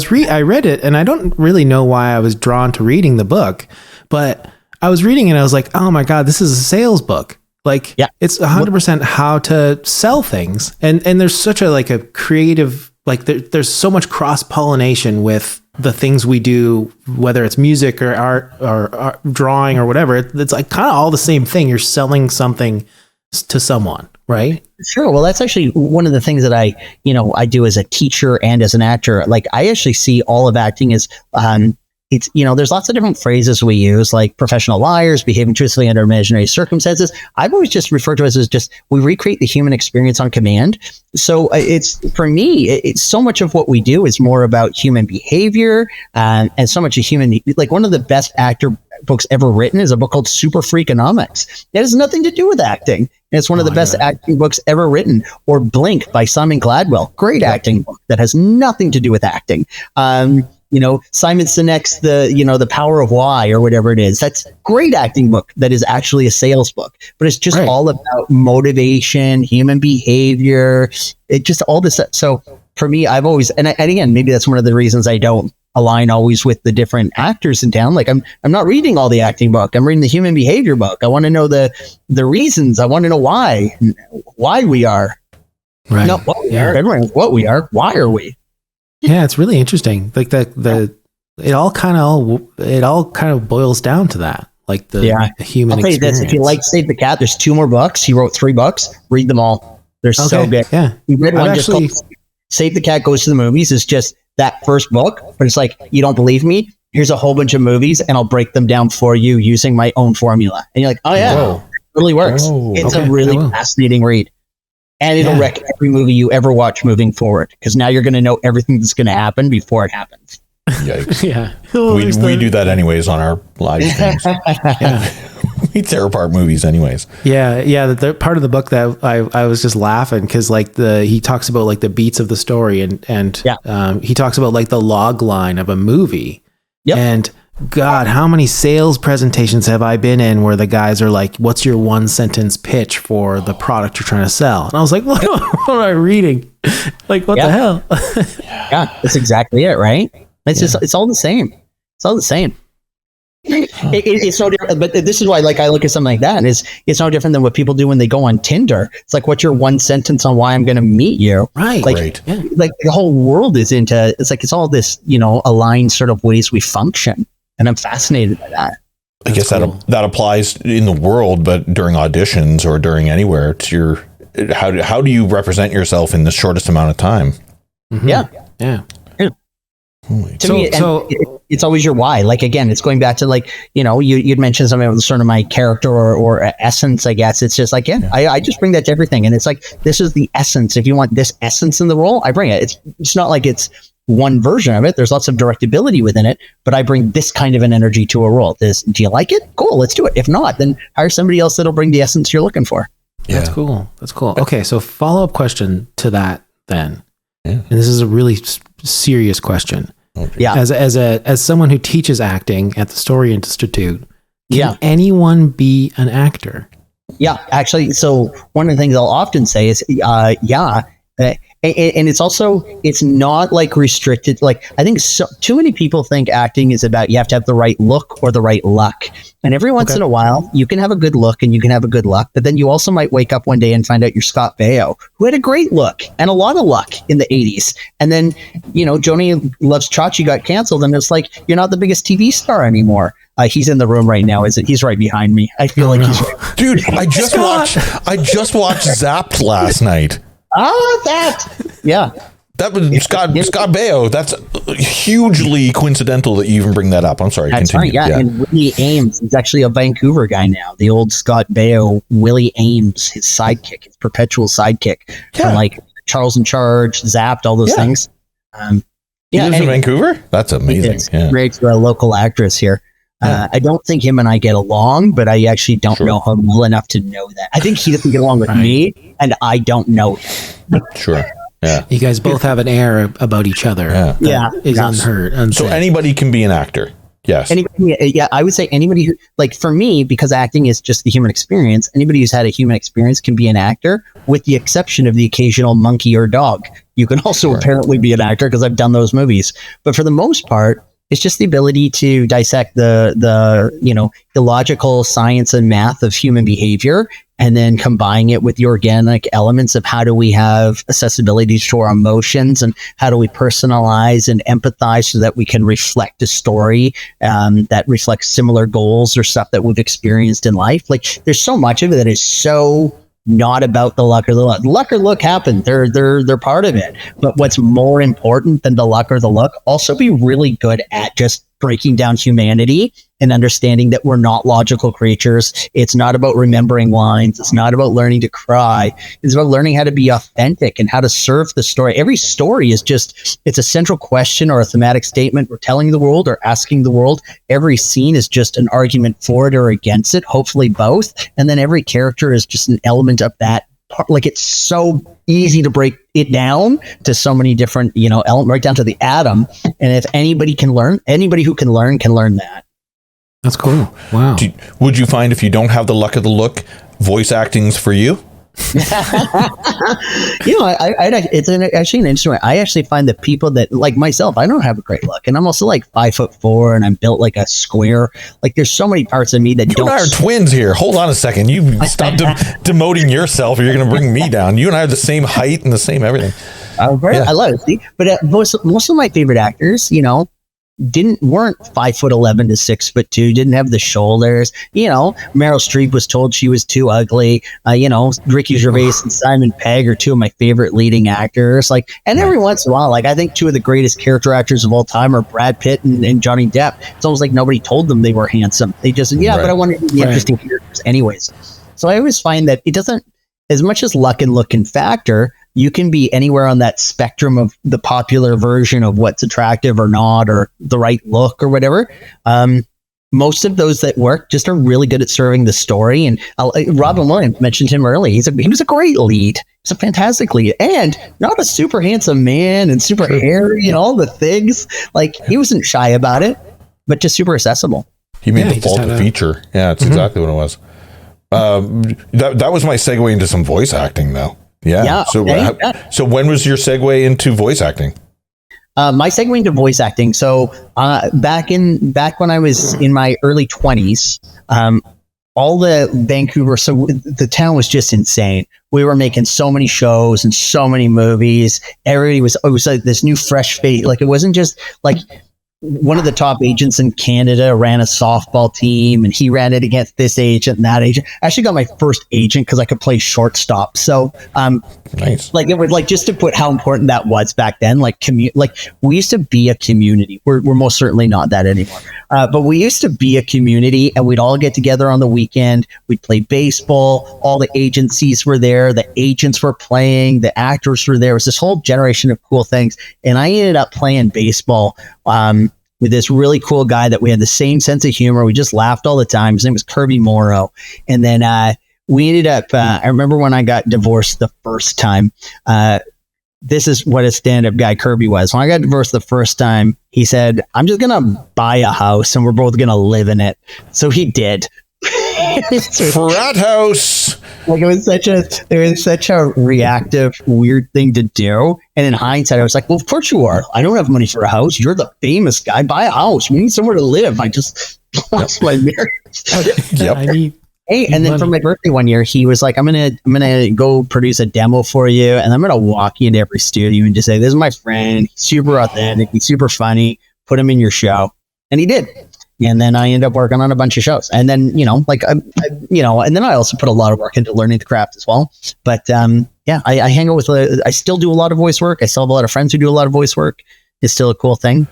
read it and I don't really know why I was drawn to reading the book, but I was reading it and I was like, oh my God, this is a sales book. Like, Yeah. it's 100% how to sell things. And there's such a, like a creative, like there's so much cross pollination with the things we do, whether it's music or art or drawing or whatever. It's like kind of all the same thing. You're selling something to someone, right? Sure. Well, that's actually one of the things that I do as a teacher and as an actor. Like, I actually see all of acting as, it's, there's lots of different phrases we use, like professional liars, behaving truthfully under imaginary circumstances. I've always just referred to it as just, we recreate the human experience on command. So for me, it's so much of what we do is more about human behavior, and so much of like one of the best actor books ever written is a book called Super Freakonomics. It has nothing to do with acting. And it's one of the best acting books ever written. Or Blink by Simon Gladwell. Great acting book that has nothing to do with acting. Simon Sinek's The Power of Why or whatever it is. That's a great acting book that is actually a sales book, but it's just all about motivation, human behavior. It just all this. So for me, I've always, and again, maybe that's one of the reasons I don't align always with the different actors in town. Like, I'm not reading all the acting book. I'm reading the human behavior book. I want to know the reasons. I want to know why we are. Right. Not what we are. Everyone knows what we are. Why are we? Yeah, it's really interesting. Like it all kind of boils down to that. Like the human I'll tell you experience. this: if you like Save the Cat, there's 2 more books. He wrote 3 books. Read them all. They're so good. Yeah, we read one just called Save the Cat Goes to the Movies. It's just that first book, but it's like, you don't believe me? Here's a whole bunch of movies, and I'll break them down for you using my own formula. And you're like, oh yeah, it really works. It's a really fascinating read. And it'll wreck every movie you ever watch moving forward, because now you're going to know everything that's going to happen before it happens. Yikes. Yeah. We do that anyways on our live streams. We tear apart movies anyways. Yeah. The part of the book that I was just laughing because like he talks about like the beats of the story and he talks about like the log line of a movie. Yep. And God, how many sales presentations have I been in where the guys are like, what's your one sentence pitch for the product you're trying to sell? And I was like, what am I reading? Like, what the hell? Yeah, that's exactly it, right? It's just, it's all the same. It's all the same. It's no different, but this is why, like, I look at something like that, and it's no different than what people do when they go on Tinder. It's like, what's your one sentence on why I'm going to meet you? Right. Like, Right. like the whole world is into, it's like, it's all this, aligned sort of ways we function. And I'm fascinated by that. I guess cool. that applies in the world, but during auditions or during anywhere, it's how do you represent yourself in the shortest amount of time? Mm-hmm. Yeah. To Holy me, it's always your why. Like, again, it's going back to, like, you'd mentioned something with sort of my character or essence, I guess. It's just like, I just bring that to everything. And it's like, this is the essence. If you want this essence in the role, I bring it. It's not like it's one version of it. There's lots of directability within it, but I bring this kind of an energy to a role. Do you like it? Cool, let's do it. If not, then hire somebody else that'll bring the essence you're looking for. Yeah. That's cool. Okay, so follow-up question to that then. Yeah. And this is a really serious question. Okay. Yeah. As someone who teaches acting at the Story Institute, can Yeah. anyone be an actor? Yeah, actually. So one of the things I'll often say is, and it's not like restricted. Like, I think too many people think acting is about, you have to have the right look or the right luck. And every once in a while, you can have a good look and you can have a good luck, but then you also might wake up one day and find out you're Scott Baio, who had a great look and a lot of luck in the 80s. And then, Joni Loves Chachi got canceled, and it's like, you're not the biggest TV star anymore. He's in the room right now. He's right behind me. I feel like he's right. Dude, I just watched Zapped last night. Yeah. That was Scott Baio. That's hugely coincidental that you even bring that up. I'm sorry. That's continue. right. Yeah. And Willie Ames is actually a Vancouver guy now. The old Scott Baio, Willie Ames, his sidekick, his perpetual sidekick from, like, Charles in Charge, Zapped, all those things. He lives in Vancouver? That's amazing. Yeah. Great for a local actress here. I don't think him and I get along, but I actually don't know him well enough to know that. I think he doesn't get along with me, and I don't know him. Sure. Yeah. You guys both have an air about each other. Yeah. Is unheard. So anybody can be an actor. Yes. Anybody, I would say anybody who, like, for me, because acting is just the human experience, anybody who's had a human experience can be an actor, with the exception of the occasional monkey or dog. You can also apparently be an actor, because I've done those movies. But for the most part, it's just the ability to dissect the illogical science and math of human behavior, and then combining it with the organic elements of how do we have accessibility to our emotions, and how do we personalize and empathize so that we can reflect a story that reflects similar goals or stuff that we've experienced in life. Like, there's so much of it that is so not about the luck or the look. Luck or look happen. They're part of it. But what's more important than the luck or the look, also be really good at just breaking down humanity and understanding that we're not logical creatures. It's not about remembering lines. It's not about learning to cry. It's about learning how to be authentic and how to serve the story. Every story is it's a central question or a thematic statement we're telling the world or asking the world. Every scene is just an argument for it or against it, hopefully both. And then every character is just an element of that part. Like, it's so easy to break it down to so many different, elements, right down to the atom. And if anybody who can learn that. That's cool. Wow. Would you find if you don't have the luck of the look, voice acting's for you? It's actually an interesting way. I actually find that people that, like myself, I don't have a great look, and I'm also like 5'4", and I'm built like a square. Like, there's so many parts of me that You and I are twins here. Hold on a second. You stop demoting yourself, or you're going to bring me down. You and I are the same height and the same everything. I love it. See? But most of my favorite actors, weren't 5'11" to 6'2", didn't have the shoulders. Meryl Streep was told she was too ugly. Ricky Gervais and Simon Pegg are two of my favorite leading actors. Like, and every once in a while, like, I think two of the greatest character actors of all time are Brad Pitt and Johnny Depp. It's almost like nobody told them they were handsome. They just, but I wanted to be interesting characters anyways. So I always find that it doesn't, as much as luck and look can factor, you can be anywhere on that spectrum of the popular version of what's attractive or not, or the right look or whatever. Most of those that work just are really good at serving the story. And Robin Williams, mentioned him early. He was a great lead. He's a fantastic lead, and not a super handsome man and super hairy and all the things. Like, he wasn't shy about it. but just super accessible. He made the fault a feature. Yeah, it's exactly what it was. That was my segue into some voice acting, though. Yeah. So when was your segue into voice acting? My segue into voice acting. So back when I was in my early 20s, all the Vancouver, so the town was just insane. We were making so many shows and so many movies. Everybody it was like this new fresh face. Like, it wasn't just like one of the top agents in Canada ran a softball team, and he ran it against this agent and that agent. I actually got my first agent because I could play shortstop. So, nice. Like, it was like, just to put how important that was back then. Like, we used to be a community. We're most certainly not that anymore. But we used to be a community, and we'd all get together on the weekend. We'd play baseball. All the agencies were there. The agents were playing. The actors were there. It was this whole generation of cool things. And I ended up playing baseball with this really cool guy that we had the same sense of humor. We just laughed all the time. His name was Kirby Morrow. And then we ended up, I remember when I got divorced the first time, this is what a stand-up guy Kirby was. When I got divorced the first time, he said, I'm just going to buy a house and we're both going to live in it. So he did. Frat house. Like, it was such a reactive, weird thing to do. And in hindsight, I was like, well, of course you are. I don't have money for a house. You're the famous guy. Buy a house. We need somewhere to live. I just lost my marriage. Yep. Hey, and then for my birthday one year, he was like, I'm gonna go produce a demo for you, and I'm gonna walk you into every studio and just say, this is my friend. He's super authentic. He's super funny. Put him in your show. And he did. And then I ended up working on a bunch of shows. And then, and then I also put a lot of work into learning the craft as well. But I hang out with, I still do a lot of voice work. I still have a lot of friends who do a lot of voice work. It's still a cool thing.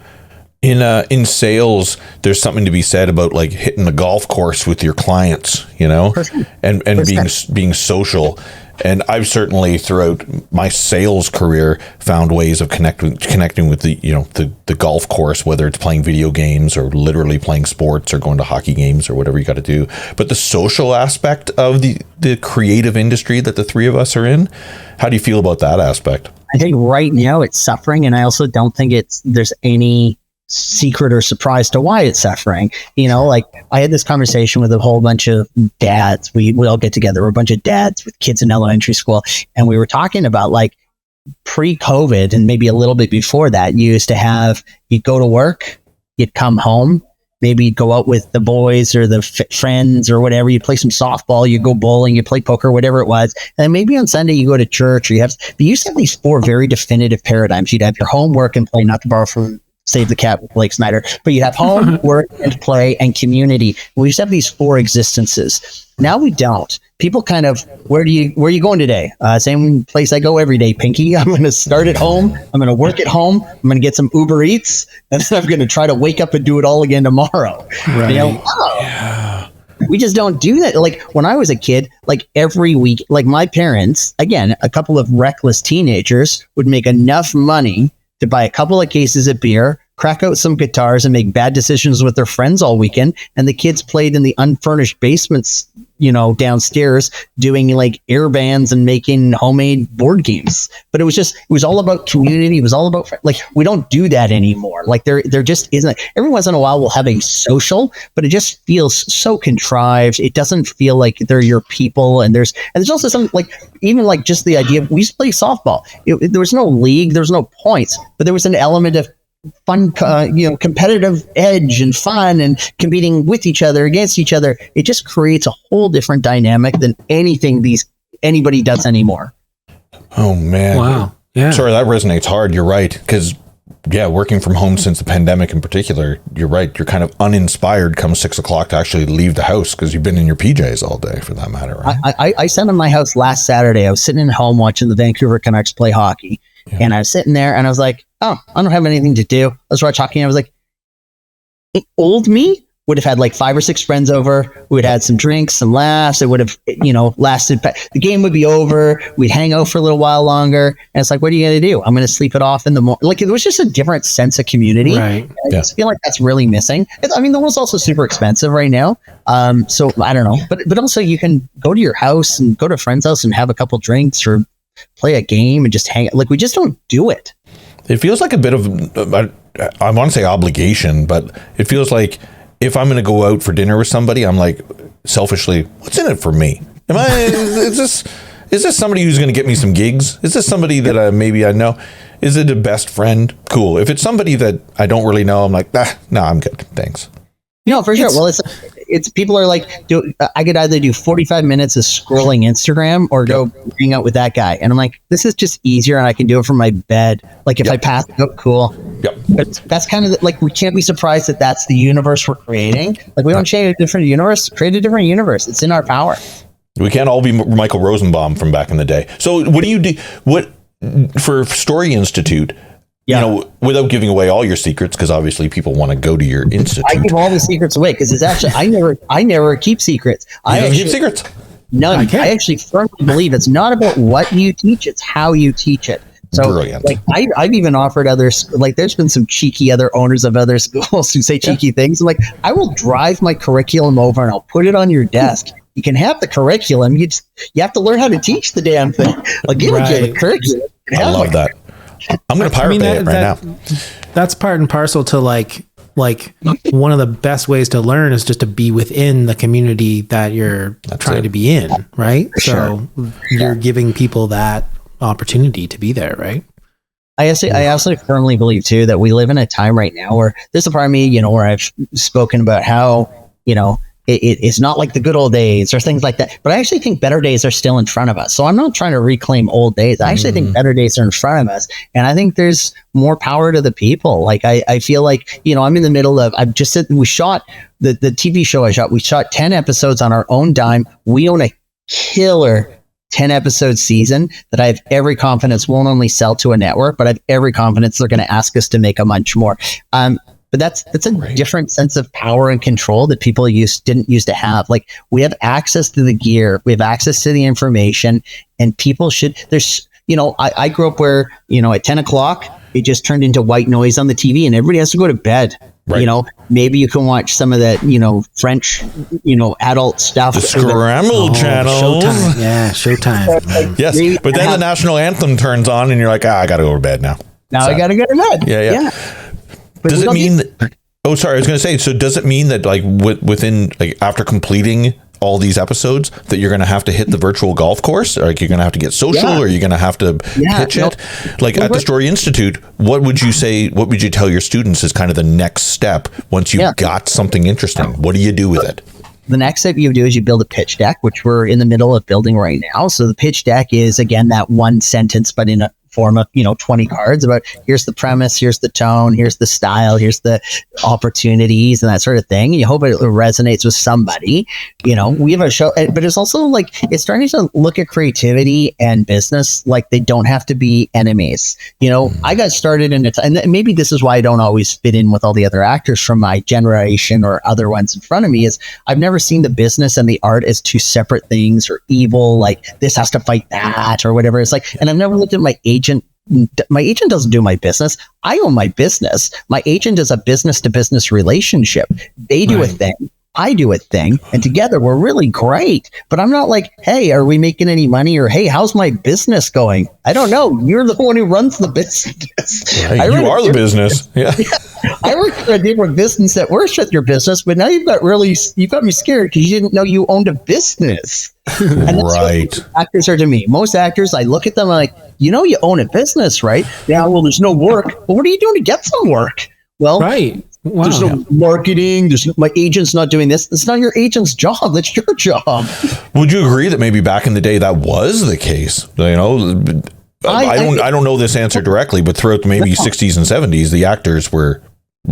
In sales, there's something to be said about like hitting the golf course with your clients, and being social. And I've certainly throughout my sales career found ways of connecting with the golf course, whether it's playing video games or literally playing sports or going to hockey games or whatever you got to do. But the social aspect of the creative industry that the three of us are in, how do you feel about that aspect? I think right now it's suffering, and I also don't think there's any secret or surprise to why it's suffering. Like, I had this conversation with a whole bunch of dads. We all get together. We're a bunch of dads with kids in elementary school, and we were talking about, like, pre-COVID and maybe a little bit before that, you'd go to work, you'd come home, maybe you'd go out with the boys or the friends or whatever, you'd play some softball, you go bowling, you play poker, whatever it was, and then maybe on Sunday you go to church, or you used to have these four very definitive paradigms. You'd have your homework and play, not to borrow from Save the Cat with Blake Snyder, but you have home, work, and play, and community. We used to have these four existences. Now we don't. People kind of, where are you going today? Same place I go every day, Pinky. I'm going to start at home. I'm going to work at home. I'm going to get some Uber Eats, and then I'm going to try to wake up and do it all again tomorrow. Right. Yeah. We just don't do that. Like, when I was a kid, like, every week, like, my parents, again, a couple of reckless teenagers, would make enough money to buy a couple of cases of beer, crack out some guitars, and make bad decisions with their friends all weekend. And the kids played in the unfurnished basements, downstairs, doing like air bands and making homemade board games. But it was all about community. It was all about, like, we don't do that anymore. Like, there just isn't. Every once in a while we'll have a social, but it just feels so contrived. It doesn't feel like they're your people. And there's also something, like, even like just the idea of, we used to play softball. There was no league, there was no points, but there was an element of fun, competitive edge and fun and competing with each other, against each other. It just creates a whole different dynamic than anything anybody does anymore. Oh man. Wow. Yeah. Sorry, that resonates hard. You're right. Because working from home since the pandemic in particular, you're right. You're kind of uninspired come 6 o'clock to actually leave the house because you've been in your PJs all day, for that matter. Right? I sat in my house last Saturday. I was sitting at home watching the Vancouver Canucks play hockey. Yeah. And I was sitting there and I was like, oh, I don't have anything to do. Let's watch hockey. And I was like, old me would have had like 5 or 6 friends over. We would have had some drinks, some laughs. It would have, lasted. The game would be over. We'd hang out for a little while longer. And it's like, what are you going to do? I'm going to sleep it off in the morning. Like, it was just a different sense of community. Right. I just feel like that's really missing. The world's also super expensive right now. So I don't know. But also, you can go to your house and go to a friend's house and have a couple drinks or play a game and just hang. Like, we just don't do it. It feels like a bit of, I want to say obligation, but it feels like if I'm going to go out for dinner with somebody, I'm like, selfishly, what's in it for me? Is this somebody who's going to get me some gigs? Is this somebody that maybe I know? Is it a best friend? Cool. If it's somebody that I don't really know, I'm like, no, I'm good. Thanks. No, for sure. Well, it's people are like, I could either do 45 minutes of scrolling Instagram or go hang out with that guy. And I'm like, this is just easier and I can do it from my bed. Like if I pass out, cool. Yep. But that's kind of like, we can't be surprised that that's the universe we're creating. Like we don't change a different universe, create a different universe. It's in our power. We can't all be Michael Rosenbaum from back in the day. So what do you do? What for Story Institute? Yeah. You know, without giving away all your secrets, because obviously people want to go to your institute. I give all the secrets away because it's actually I never keep secrets. You don't keep secrets. None. I actually firmly believe it's not about what you teach; it's how you teach it. So, brilliant. Like I've even offered others. Like, there's been some cheeky other owners of other schools who say cheeky things. I'm like, I will drive my curriculum over and I'll put it on your desk. You can have the curriculum. You have to learn how to teach the damn thing. I'll give it to you, the curriculum. I love that. I'm going to pirate it right now. That's part and parcel to like one of the best ways to learn is just to be within the community that you're trying to be in, right? So you're giving people that opportunity to be there, right? I absolutely firmly believe too that we live in a time right now where there's a part of me, where I've spoken about how, it's not like the good old days or things like that. But I actually think better days are still in front of us. So I'm not trying to reclaim old days. I actually think better days are in front of us. And I think there's more power to the people. Like, I feel like, I'm in the middle of, we shot the TV show we shot 10 episodes on our own dime. We own a killer 10 episode season that I have every confidence won't only sell to a network, but I have every confidence they're going to ask us to make a bunch more. But that's a different sense of power and control that people didn't used to have. Like, we have access to the gear, we have access to the information, and people should. I grew up where at 10 o'clock it just turned into white noise on the TV, and everybody has to go to bed. Right. Maybe you can watch some of that French adult stuff. The Scramble channel. Showtime. Yeah, Showtime. Yes, but then the national anthem turns on, and you're like, I got to go to bed now. I got to go to bed. Yeah. Does it mean that, oh, sorry, I was going to say, so does it mean that like within, like after completing all these episodes that you're going to have to hit the virtual golf course? Or like you're going to have to get social or you're going to have to pitch it? Like at the Story Institute, what would you tell your students is kind of the next step once you've got something interesting? What do you do with it? The next step you do is you build a pitch deck, which we're in the middle of building right now. So the pitch deck is, again, that one sentence, but in a form of 20 cards about here's the premise, here's the tone, here's the style, here's the opportunities and that sort of thing. And you hope it resonates with somebody. We have a show, but it's also like it's starting to look at creativity and business like they don't have to be enemies. I got started in it, and maybe this is why I don't always fit in with all the other actors from my generation or other ones in front of me, is I've never seen the business and the art as two separate things or evil, like this has to fight that or whatever. It's like, and I've never looked at my agent. My agent doesn't do my business. I own my business. My agent is a business to business relationship. They do a thing. I do a thing, and together we're really great. But I'm not like, hey, are we making any money? Or, hey, how's my business going? I don't know. You're the one who runs the business. Right, you are the business. Yeah. I work for a different business that works with your business, but now you got me scared because you didn't know you owned a business. And that's right. what actors are to me. Most actors, I look at them like, you own a business, right? Yeah, well, there's no work. Well, what are you doing to get some work? Well, right. Wow. There's no marketing. My agent's not doing this. It's not your agent's job. That's your job. Would you agree that maybe back in the day that was the case? I don't know this answer directly, but throughout maybe 60s and 70s, the actors were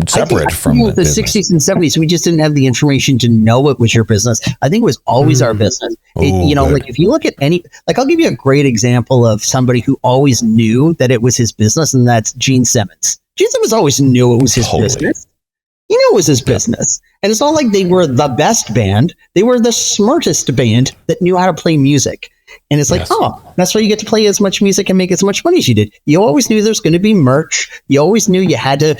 separate from the 60s and 70s. We just didn't have the information to know it was your business. I think it was always our business. Like if you look at I'll give you a great example of somebody who always knew that it was his business, and that's Gene Simmons. Gene Simmons always knew it was his business. He knew it was his business. And it's not like they were the best band. They were the smartest band that knew how to play music. And it's like, that's why you get to play as much music and make as much money as you did. You always knew there's going to be merch. You always knew you had to,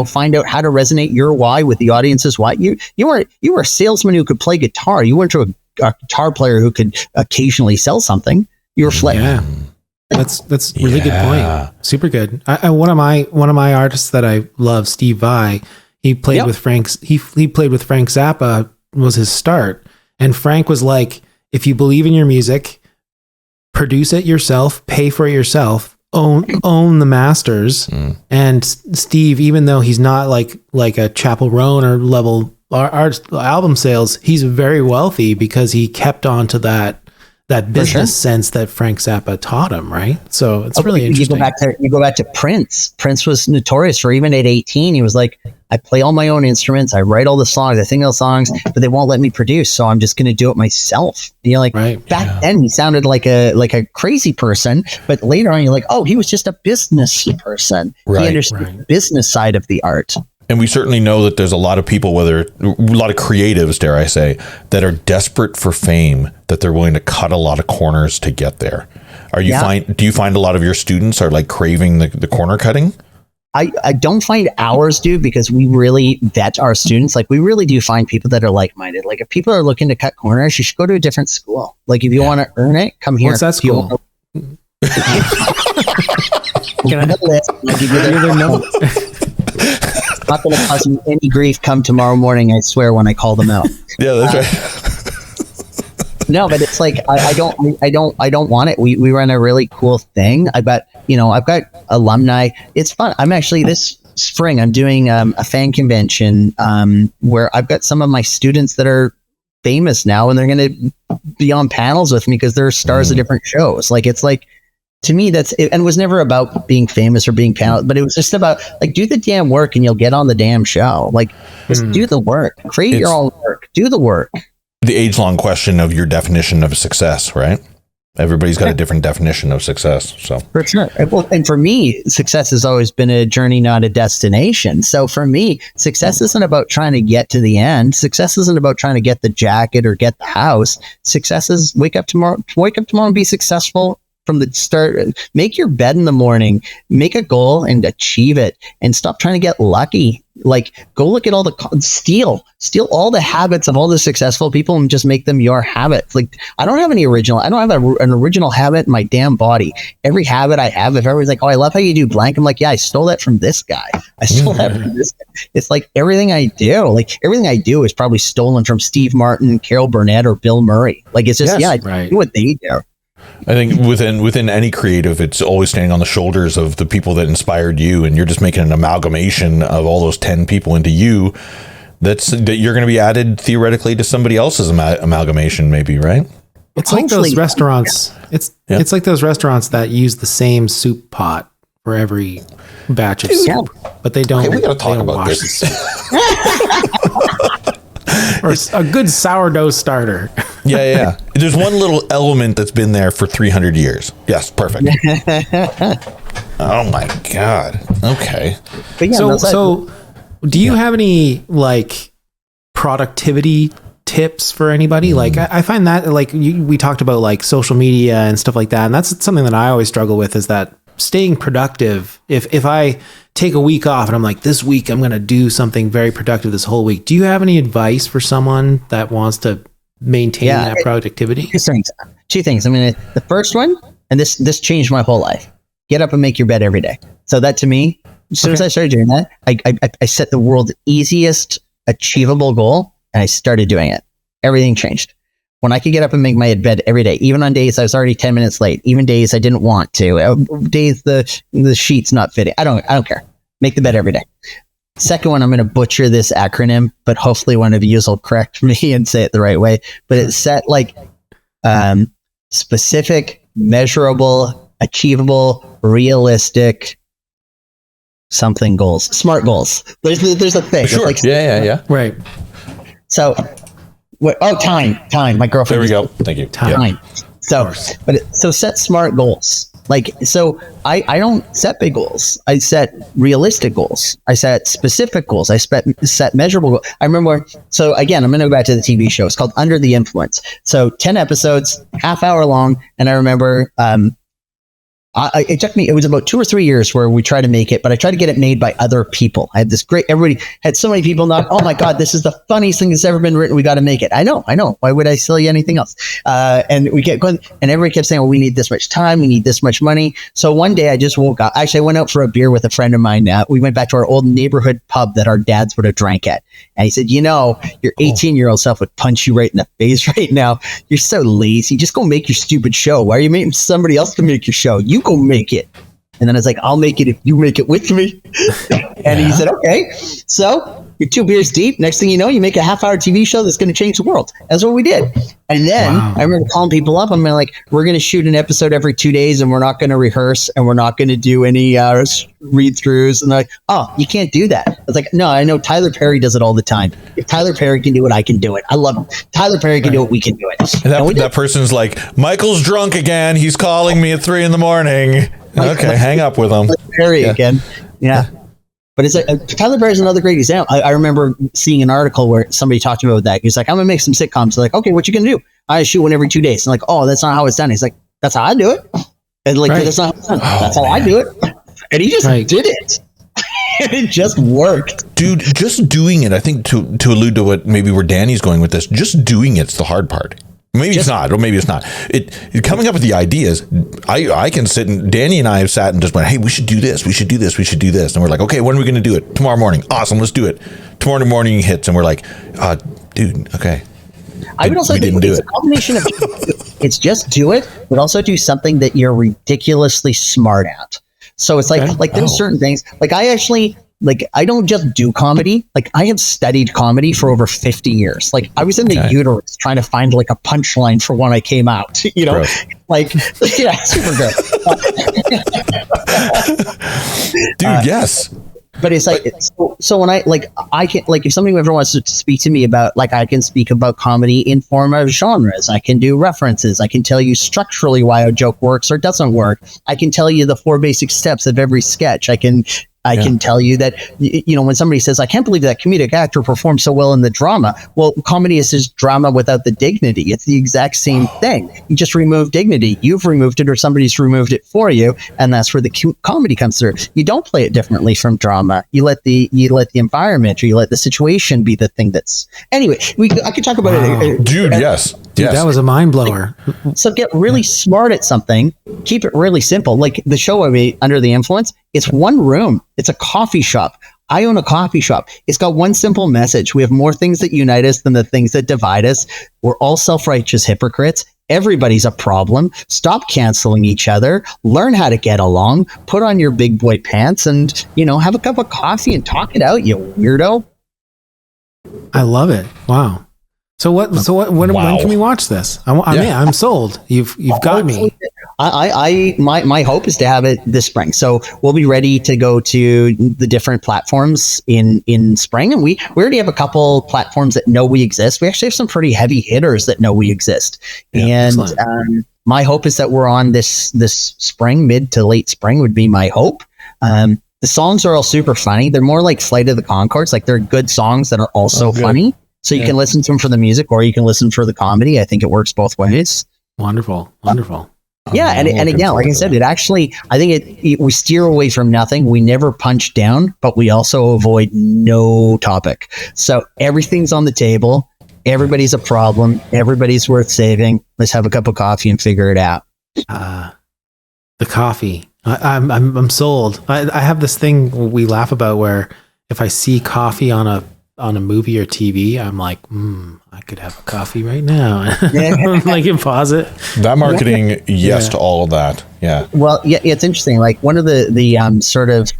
find out how to resonate your why with the audience's why. You were a salesman who could play guitar. You weren't a guitar player who could occasionally sell something. You were That's really good Yeah. point. Super good. One of my artists that I love, Steve Vai, he played with Frank's. He played with Frank Zappa, was his start, and Frank was like, if you believe in your music, produce it yourself, pay for it yourself, own the masters. And Steve, even though he's not like a Chapel Roan or level art album sales, he's very wealthy because he kept on to that business sense that Frank Zappa taught him, right? So it's really interesting. You go back to Prince. Prince was notorious for, even at 18, he was like, I play all my own instruments, I write all the songs, I sing all the songs, but they won't let me produce, so I'm just going to do it myself. You know, like back then he sounded like a crazy person, but later on you're like, oh, he was just a business person. He understood the business side of the art. And we certainly know that there's a lot of people, a lot of creatives, dare I say, that are desperate for fame, that they're willing to cut a lot of corners to get there. Do you find a lot of your students are like craving the corner cutting? I don't find ours do, because we really vet our students. Like, we really do find people that are like-minded. Like, if people are looking to cut corners, you should go to a different school. Like, if you want to earn it, come here. What's that school? Can I have a list? I'll give you their number. Not going to cause you any grief come tomorrow morning, I swear, when I call them out. Yeah, that's right. No, but it's like, I don't want it. We run a really cool thing. I've got alumni. It's fun. I'm actually, this spring, I'm doing a fan convention where I've got some of my students that are famous now, and they're going to be on panels with me because they're stars of different shows. Like, it's like, to me, that's it, and it was never about being famous or being panel, but it was just about, like, do the damn work and you'll get on the damn show. Like, just do the work, create your own work, do the work. The age-long question of your definition of success, right? Everybody's got a different definition of success. So for sure. Well, and for me, success has always been a journey, not a destination. So for me, success isn't about trying to get to the end. Success isn't about trying to get the jacket or get the house. Success is wake up tomorrow and be successful from the start. Make your bed in the morning, make a goal and achieve it, and stop trying to get lucky. Like, go look at all steal all the habits of all the successful people and just make them your habits. Like, I don't have an original habit in my damn body. Every habit I have, if everybody's like, oh, I love how you do blank, I'm like, yeah, I stole that from this guy. I stole that from this guy. It's like everything I do is probably stolen from Steve Martin, Carol Burnett, or Bill Murray. Like, it's just, I do what they do. I think within any creative, it's always standing on the shoulders of the people that inspired you, and you're just making an amalgamation of all those 10 people into you. That you're going to be added theoretically to somebody else's amalgamation, maybe, right? It's like those restaurants. It's like those restaurants that use the same soup pot for every batch of soup, but they don't. Okay, we got to talk about this. Or a good sourdough starter. Yeah. There's one little element that's been there for 300 years. Yes, perfect. Oh my God. Okay. But yeah, so do you have any like productivity tips for anybody? Like, I find that, like, we talked about like social media and stuff like that, and that's something that I always struggle with, is that staying productive. If I take a week off and I'm like, this week I'm going to do something very productive this whole week, do you have any advice for someone that wants to maintain that productivity? Two things. I mean, the first one, and this changed my whole life: get up and make your bed every day. So that, to me, as soon as I started doing that, I set the world's easiest achievable goal, and I started doing it. Everything changed. When I could get up and make my bed every day, even on days I was already 10 minutes late, even days I didn't want to, days the sheets not fitting, I don't care. Make the bed every day. Second one, I'm going to butcher this acronym, but hopefully one of you will correct me and say it the right way. But it's set like specific, measurable, achievable, realistic something goals, smart goals. There's a thing. Sure. Like, Yeah. Right. So, time. My girlfriend. There we go. Thank you. Time. Yeah. So set smart goals. Like, so I don't set big goals. I set realistic goals. I set specific goals. I set measurable goals. I remember, so again, I'm going to go back to the TV show. It's called Under the Influence. So 10 episodes, half hour long. And I remember It was about 2 or 3 years where we tried to make it, but I tried to get it made by other people. I had this everybody had so many people not, oh my God, this is the funniest thing that's ever been written. We got to make it. I know. Why would I sell you anything else? And we kept going, and everybody kept saying, well, we need this much time. We need this much money. So one day I just woke up. Actually, I went out for a beer with a friend of mine. We went back to our old neighborhood pub that our dads would have drank at. And he said, your 18-year-old self would punch you right in the face right now. You're so lazy. Just go make your stupid show. Why are you making somebody else to make your show? You go make it. And then I was like, I'll make it if you make it with me. And he said, okay. So you're 2 beers deep. Next thing you know, you make a half-hour TV show that's going to change the world. That's what we did. And then I remember calling people up. I'm like, we're going to shoot an episode every 2 days, and we're not going to rehearse, and we're not going to do any read-throughs. And they're like, oh, you can't do that. I was like, no, I know Tyler Perry does it all the time. If Tyler Perry can do it, I can do it. I love him. Tyler Perry can do it. We can do it. And that person's like, Michael's drunk again. He's calling me at 3 a.m. Okay, hang up with him. Perry again. Yeah. But it's like Tyler Perry is another great example. I remember seeing an article where somebody talked about that. He's like, I'm going to make some sitcoms. They're like, okay, what you going to do? I shoot one every 2 days. I'm like, oh, that's not how it's done. He's like, that's how I do it. And like, that's not how it's done. That's how I do it. And he just did it. And it just worked. Dude, just doing it, I think to allude to what maybe where Danny's going with this, just doing it's the hard part. Maybe it's not, or maybe it's not. It coming up with the ideas. I can sit and Danny and I have sat and just went, hey, we should do this. We should do this. We should do this. And we're like, okay, when are we going to do it? Tomorrow morning. Awesome. Let's do it. Tomorrow morning hits and we're like, dude, okay. I would also think it's a combination of it's just do it, but also do something that you're ridiculously smart at. So it's like there's certain things like I don't just do comedy. Like I have studied comedy for over 50 years. Like I was in the uterus trying to find like a punchline for when I came out, Gross. like, yeah, super good. Dude, yes. But it's like, so when I can, like, if somebody ever wants to speak to me about, like, I can speak about comedy in form of genres. I can do references. I can tell you structurally why a joke works or doesn't work. I can tell you the 4 basic steps of every sketch. I can tell you that, when somebody says, I can't believe that comedic actor performed so well in the drama. Well, comedy is just drama without the dignity. It's the exact same thing. You just remove dignity. You've removed it or somebody's removed it for you. And that's where the comedy comes through. You don't play it differently from drama. You let the environment or you let the situation be the thing that's, anyway, I could talk about it. Dude, yes. Dude, that was a mind blower. So get really smart at something. Keep it really simple. Like the show I made, Under the Influence, it's one room. It's a coffee shop. I own a coffee shop. It's got one simple message. We have more things that unite us than the things that divide us. We're all self-righteous hypocrites. Everybody's a problem. Stop canceling each other. Learn how to get along. Put on your big boy pants and, have a cup of coffee and talk it out, you weirdo. I love it. Wow. So when can we watch this? I'm sold. You've got me. My hope is to have it this spring. So we'll be ready to go to the different platforms in spring. And we already have a couple platforms that know we exist. We actually have some pretty heavy hitters that know we exist. Yeah, and my hope is that we're on this spring, mid to late spring would be my hope. The songs are all super funny. They're more like Flight of the Conchords. Like they're good songs that are also funny. So you can listen to them for the music or you can listen for the comedy. I think it works both ways. Wonderful. Yeah. And again, like I said, I think we steer away from nothing. We never punch down, but we also avoid no topic. So everything's on the table. Everybody's a problem. Everybody's worth saving. Let's have a cup of coffee and figure it out. The coffee. I'm sold. I have this thing we laugh about where if I see coffee on a movie or TV, I'm like, I could have a coffee right now. Like you pause it. That marketing, to all of that. Yeah. Well, yeah, it's interesting. Like one of the sort of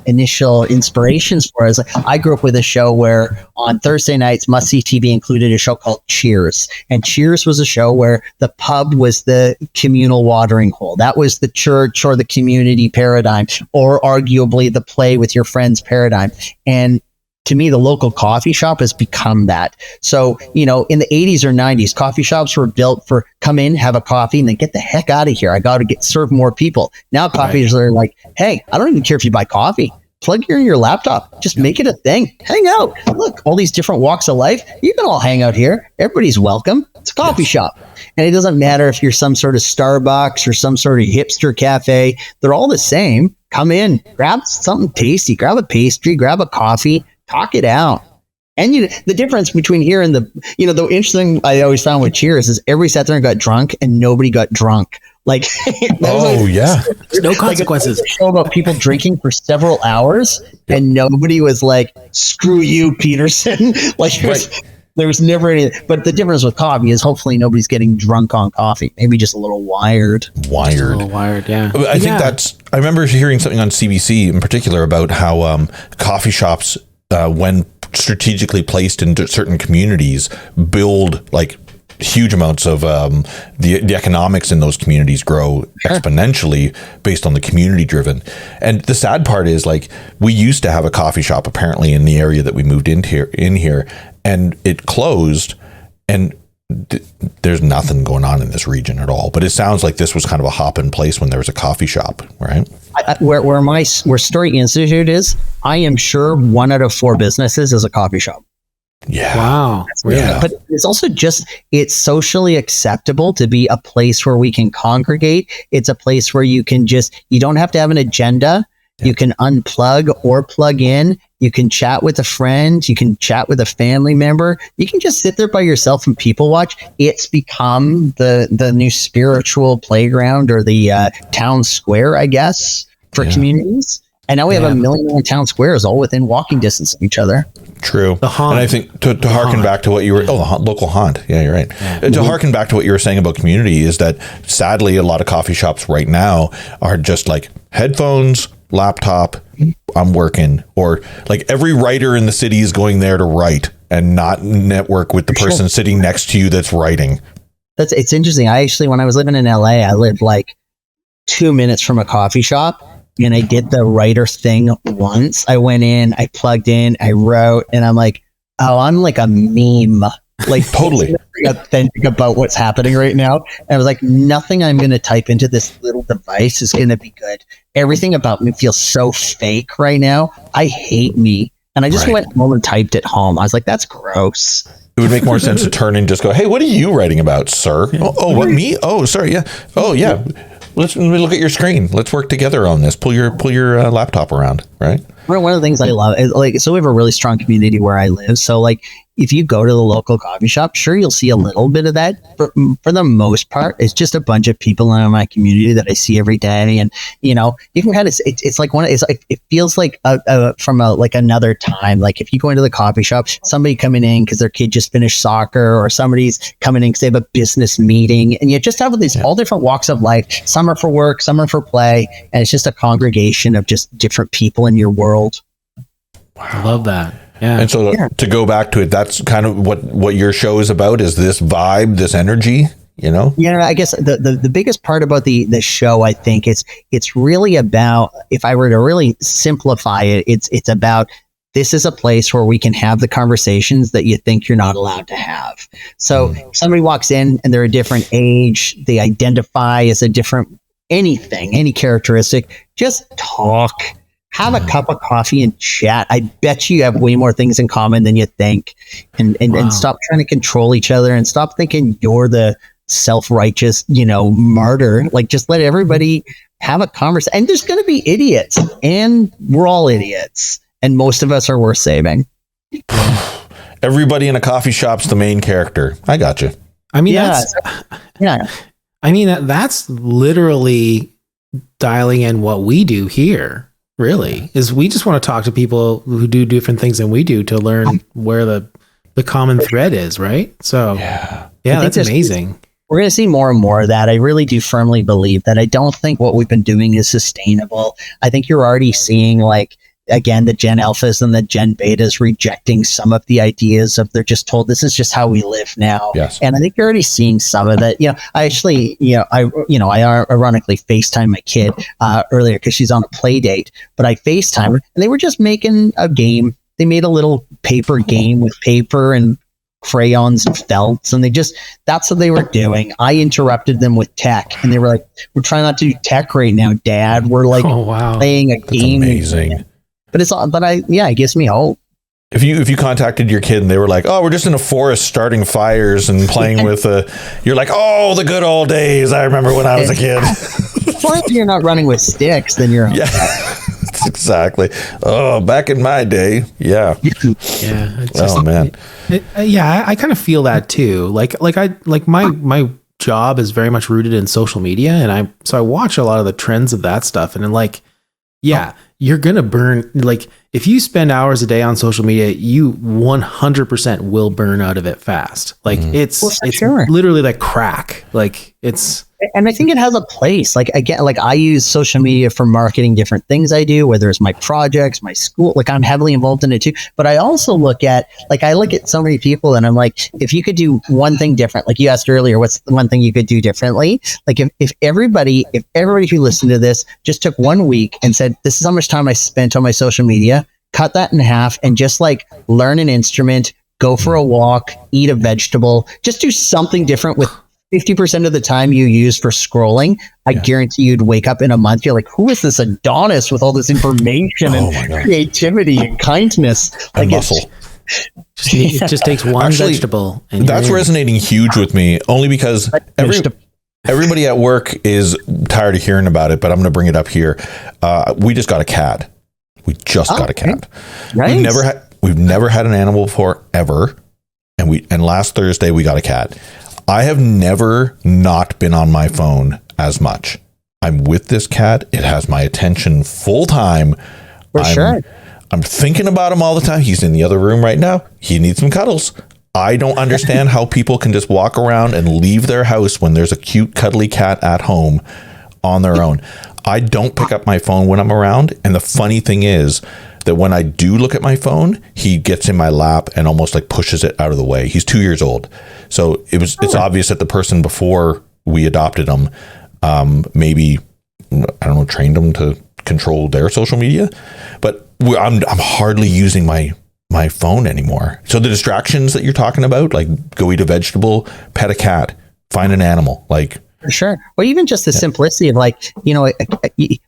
initial inspirations for us, I grew up with a show where on Thursday nights, Must See TV included a show called Cheers. And Cheers was a show where the pub was the communal watering hole. That was the church or the community paradigm, or arguably the play with your friends paradigm. And to me, the local coffee shop has become that. So, in the 80s or 90s, coffee shops were built for come in, have a coffee, and then get the heck out of here. I got to serve more people. Now coffees are like, hey, I don't even care if you buy coffee. plug your laptop. Just make it a thing. Hang out. Look, all these different walks of life. You can all hang out here. Everybody's welcome. It's a coffee shop. And it doesn't matter if you're some sort of Starbucks or some sort of hipster cafe. They're all the same. Come in, grab something tasty, grab a pastry, grab a coffee, talk it out. And the difference between here and the interesting I always found with Cheers is everybody sat there and got drunk and nobody got drunk. Like, there's no consequences. Like a show about people drinking for several hours and nobody was like, screw you, Peterson. Like, there was never any, but the difference with coffee is hopefully nobody's getting drunk on coffee. Maybe just a little wired. Just a little wired, yeah. I think I remember hearing something on CBC in particular about how coffee shops, when strategically placed in certain communities, build like huge amounts of the economics in those communities grow exponentially based on the community driven. And the sad part is, like, we used to have a coffee shop apparently in the area that we moved in here, and it closed, and there's nothing going on in this region at all. But it sounds like this was kind of a hop in place when there was a coffee shop, right? Where Story Institute is, I am sure 1 out of 4 businesses is a coffee shop. Yeah. Wow. Yeah. But it's also it's socially acceptable to be a place where we can congregate. It's a place where you don't have to have an agenda. Yeah. You can unplug or plug in. You can chat with a friend. You can chat with a family member. You can just sit there by yourself and people watch. It's become the new spiritual playground, or the town square, I guess, for communities. And now we have 1 million town squares all within walking distance of each other. True. And I think to harken back to what you were, the local haunt. Yeah, you're right. Yeah. To harken back to what you were saying about community is that sadly, a lot of coffee shops right now are just like headphones, laptop, I'm working, or like every writer in the city is going there to write and not network with the person sitting next to you that's writing. It's interesting. When I was living in LA, I lived like 2 minutes from a coffee shop. And I did the writer thing once. I went in, I plugged in, I wrote, and I'm like, oh, I'm like a meme. Like, totally authentic about what's happening right now. And I was like, nothing I'm going to type into this little device is going to be good. Everything about me feels so fake right now. I hate me. And I just went home and typed at home. I was like, that's gross. It would make more sense to turn and just go, hey, what are you writing about, sir? Oh, what, me? Oh, sorry. Yeah. Oh, yeah. Let me look at your screen. Let's work together on this. Pull your laptop around, right? One of the things I love is, so we have a really strong community where I live. So like, if you go to the local coffee shop, sure, you'll see a little bit of that. But for the most part, it's just a bunch of people in my community that I see every day. And, you can kind of, it's like it feels like from another time. Like if you go into the coffee shop, somebody coming in because their kid just finished soccer, or somebody's coming in because they have a business meeting, and you just have these all different walks of life. Some are for work, some are for play. And it's just a congregation of just different people in your world. Wow. I love that. Yeah. And so to go back to it, that's kind of what your show is about, is this vibe, this energy, Yeah, I guess the biggest part about the show, I think, it's really about, if I were to really simplify it, it's about, this is a place where we can have the conversations that you think you're not allowed to have. So if somebody walks in and they're a different age, they identify as a different anything, any characteristic, just talk. Have a cup of coffee and chat. I bet you have way more things in common than you think. And stop trying to control each other, and stop thinking you're the self-righteous, martyr. Like, just let everybody have a conversation. And there's going to be idiots, and we're all idiots. And most of us are worth saving. Everybody in a coffee shop's the main character. I got you. I mean, that's literally dialing in what we do here. Really, is we just want to talk to people who do different things than we do to learn where the common thread is, right? So yeah, that's amazing. We're going to see more and more of that. I really do firmly believe that. I don't think what we've been doing is sustainable. I think you're already seeing, like, again, the Gen Alphas and the Gen Betas rejecting some of the ideas of, they're just told this is just how we live now. Yes. And I think you're already seeing some of that. I actually, I ironically FaceTimed my kid earlier because she's on a play date, but I FaceTimed her and they were just making a game. They made a little paper game with paper and crayons and felts, and that's what they were doing. I interrupted them with tech, and they were like, we're trying not to do tech right now, Dad. We're like playing a game. Amazing. but it gives me hope. If you contacted your kid and they were like, "Oh, we're just in a forest starting fires and playing with you're like, "Oh, the good old days. I remember when I was a kid." Well, if you're not running with sticks, then you're exactly. Oh, back in my day. Yeah. Yeah. Oh man. I kind of feel that too. Like my job is very much rooted in social media, and I watch a lot of the trends of that stuff, and then you're gonna burn. Like if you spend hours a day on social media, you 100% will burn out of it fast. Like it's literally like crack. Like it's. And I think it has a place. Like again, like I use social media for marketing different things I do, whether it's my projects, my school, like I'm heavily involved in it too. But I also look at so many people and I'm like, if you could do one thing different, like you asked earlier, what's the one thing you could do differently? Like if everybody who listened to this just took 1 week and said, this is how much time I spent on my social media, cut that in half and just like learn an instrument, go for a walk, eat a vegetable, just do something different with 50% of the time you use for scrolling, I guarantee you'd wake up in a month. You're like, who is this Adonis with all this information and creativity and kindness? Like muscle. It just takes one vegetable. And that's resonating huge with me only because everybody at work is tired of hearing about it, but I'm going to bring it up here. We just got a cat. We just got a cat. Right. We've never had an animal before ever. And last Thursday we got a cat. I have never not been on my phone as much. I'm with this cat. It has my attention full time. I'm thinking about him all the time. He's in the other room right now. He needs some cuddles. I don't understand how people can just walk around and leave their house when there's a cute, cuddly cat at home on their own. I don't pick up my phone when I'm around. And the funny thing is that when I do look at my phone, he gets in my lap and almost like pushes it out of the way. He's 2 years old. So it's obvious that the person before we adopted him, maybe, I don't know, trained them to control their social media, but I'm hardly using my phone anymore. So the distractions that you're talking about, like go eat a vegetable, pet a cat, find an animal, like. For sure. Or even just the simplicity of like,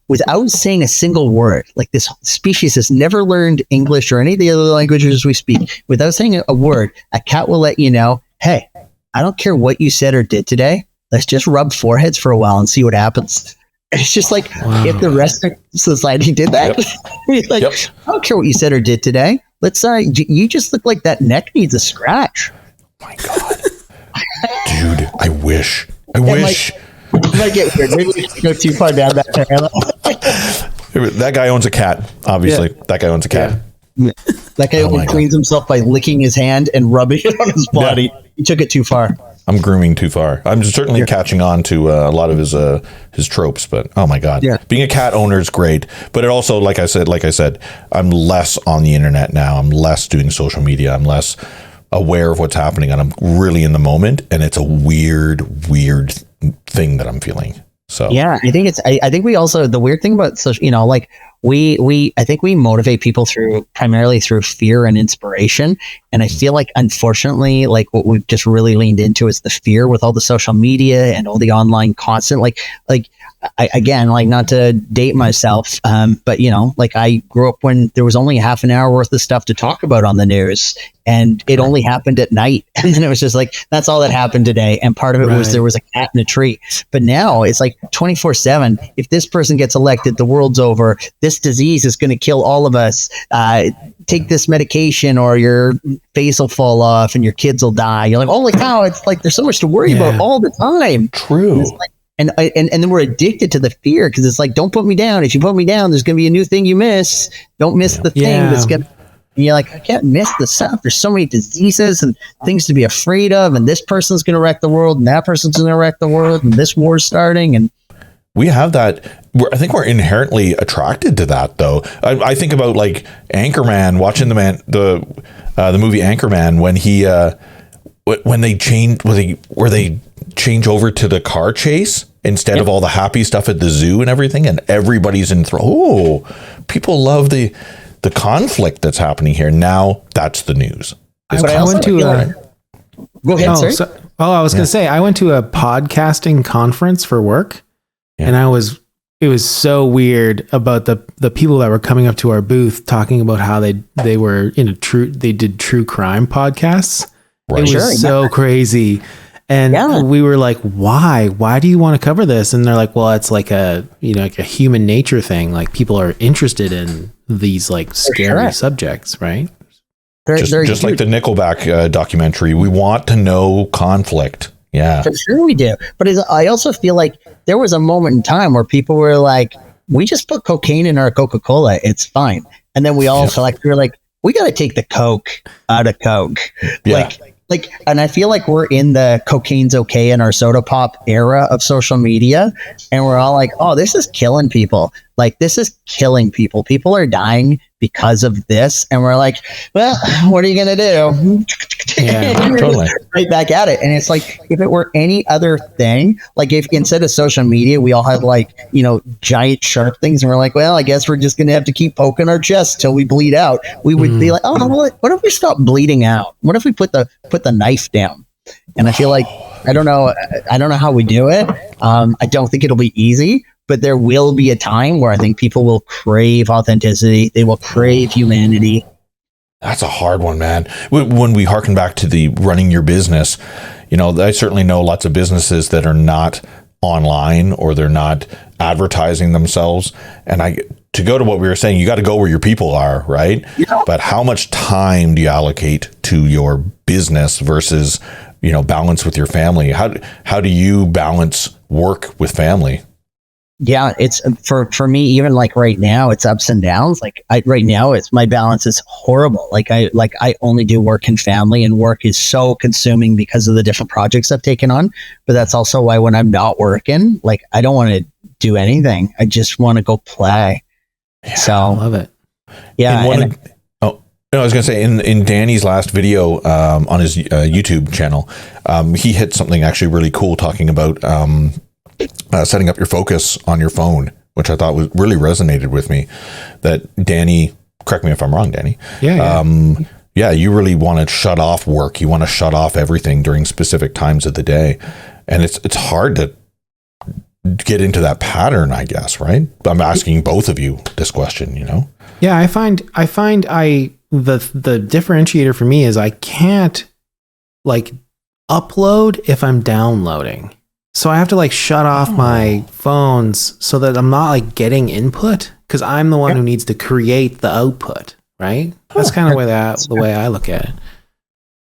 without saying a single word, like this species has never learned English or any of the other languages we speak. Without saying a word, a cat will let you know, hey, I don't care what you said or did today. Let's just rub foreheads for a while and see what happens. It's just like, if the rest of society did that, I don't care what you said or did today. Let's you just look like that neck needs a scratch. Oh my God. Dude, I wish. Might get weird. Maybe we should go too far down that trail. That guy owns a cat, obviously. Yeah. That guy owns a cat. Yeah. That guy only cleans himself by licking his hand and rubbing it on his body. Yeah. He took it too far. I'm grooming too far. I'm certainly catching on to a lot of his tropes, but oh my God. Yeah. Being a cat owner is great. But it also, like I said, I'm less on the internet now. I'm less doing social media. I'm less aware of what's happening, and I'm really in the moment, and it's a weird thing that I'm feeling. So yeah, I think we also, the weird thing about social, like I think we motivate people primarily through fear and inspiration. And I feel like, unfortunately, like what we've just really leaned into is the fear with all the social media and all the online content. Again, not to date myself, but like I grew up when there was only half an hour worth of stuff to talk about on the news, and it only happened at night. And then it was just like, that's all that happened today. And part of it was there was a cat in a tree. But now it's like 24/7. If this person gets elected, the world's over. This disease is going to kill all of us. Take this medication or your face will fall off and your kids will die. You're like, holy cow, it's like there's so much to worry about all the time. True. And then we're addicted to the fear because it's like, don't put me down. If you put me down, there's going to be a new thing you miss. Don't miss the thing that's going to. And you're like, I can't miss the stuff. There's so many diseases and things to be afraid of. And this person's going to wreck the world. And that person's going to wreck the world. And this war's starting. And we have that. I think we're inherently attracted to that, though. I think about like Anchorman, watching the movie Anchorman when they change over to the car chase instead of all the happy stuff at the zoo and everything, and everybody's people love the conflict that's happening here. Now that's the news. I went to go ahead, sir. I was going to say, I went to a podcasting conference for work, and I was so weird about the people that were coming up to our booth talking about how they were they did true crime podcasts. Right. It was so crazy. And we were like, why do you want to cover this? And they're like, well, it's like a human nature thing. Like, people are interested in these like scary subjects, right? Just like the Nickelback documentary, we want to know conflict. Yeah, for sure we do. But I also feel like there was a moment in time where people were like, we just put cocaine in our Coca-Cola, it's fine. And then we all we were like, we got to take the Coke out of Coke. Yeah. And I feel like we're in the cocaine's okay in our soda pop era of social media. And we're all like, oh, this is killing people. Like, this is killing people. People are dying because of this. And we're like, well, what are you going to do? Yeah, totally. Right back at it. And it's like, if it were any other thing, like if instead of social media, we all had like, giant sharp things. And we're like, well, I guess we're just going to have to keep poking our chest till we bleed out. We would be like, oh, well, what if we stop bleeding out? What if we put the knife down? And I feel like, I don't know how we do it. I don't think it'll be easy, but there will be a time where I think people will crave authenticity. They will crave humanity. That's a hard one, man. When we harken back to the running your business, I certainly know lots of businesses that are not online or they're not advertising themselves. And to go to what we were saying, you got to go where your people are, right? Yeah. But how much time do you allocate to your business versus, balance with your family? How do you balance work with family? Yeah, it's for me, even like right now, it's ups and downs. Like right now, my balance is horrible. Like I only do work and family, and work is so consuming because of the different projects I've taken on. But that's also why when I'm not working, like I don't want to do anything. I just want to go play. Yeah, so I love it. Yeah. I was going to say in Danny's last video on his YouTube channel, he hit something actually really cool talking about setting up your focus on your phone, which I thought really resonated with me. That Danny, correct me if I'm wrong, Danny. Yeah. You really want to shut off work. You want to shut off everything during specific times of the day, and it's hard to get into that pattern, I guess. Right? I'm asking both of you this question. Yeah, I find the differentiator for me is I can't like upload if I'm downloading. So I have to like shut off my phones so that I'm not like getting input, because I'm the one who needs to create the output, right? That's kind of the way I look at it.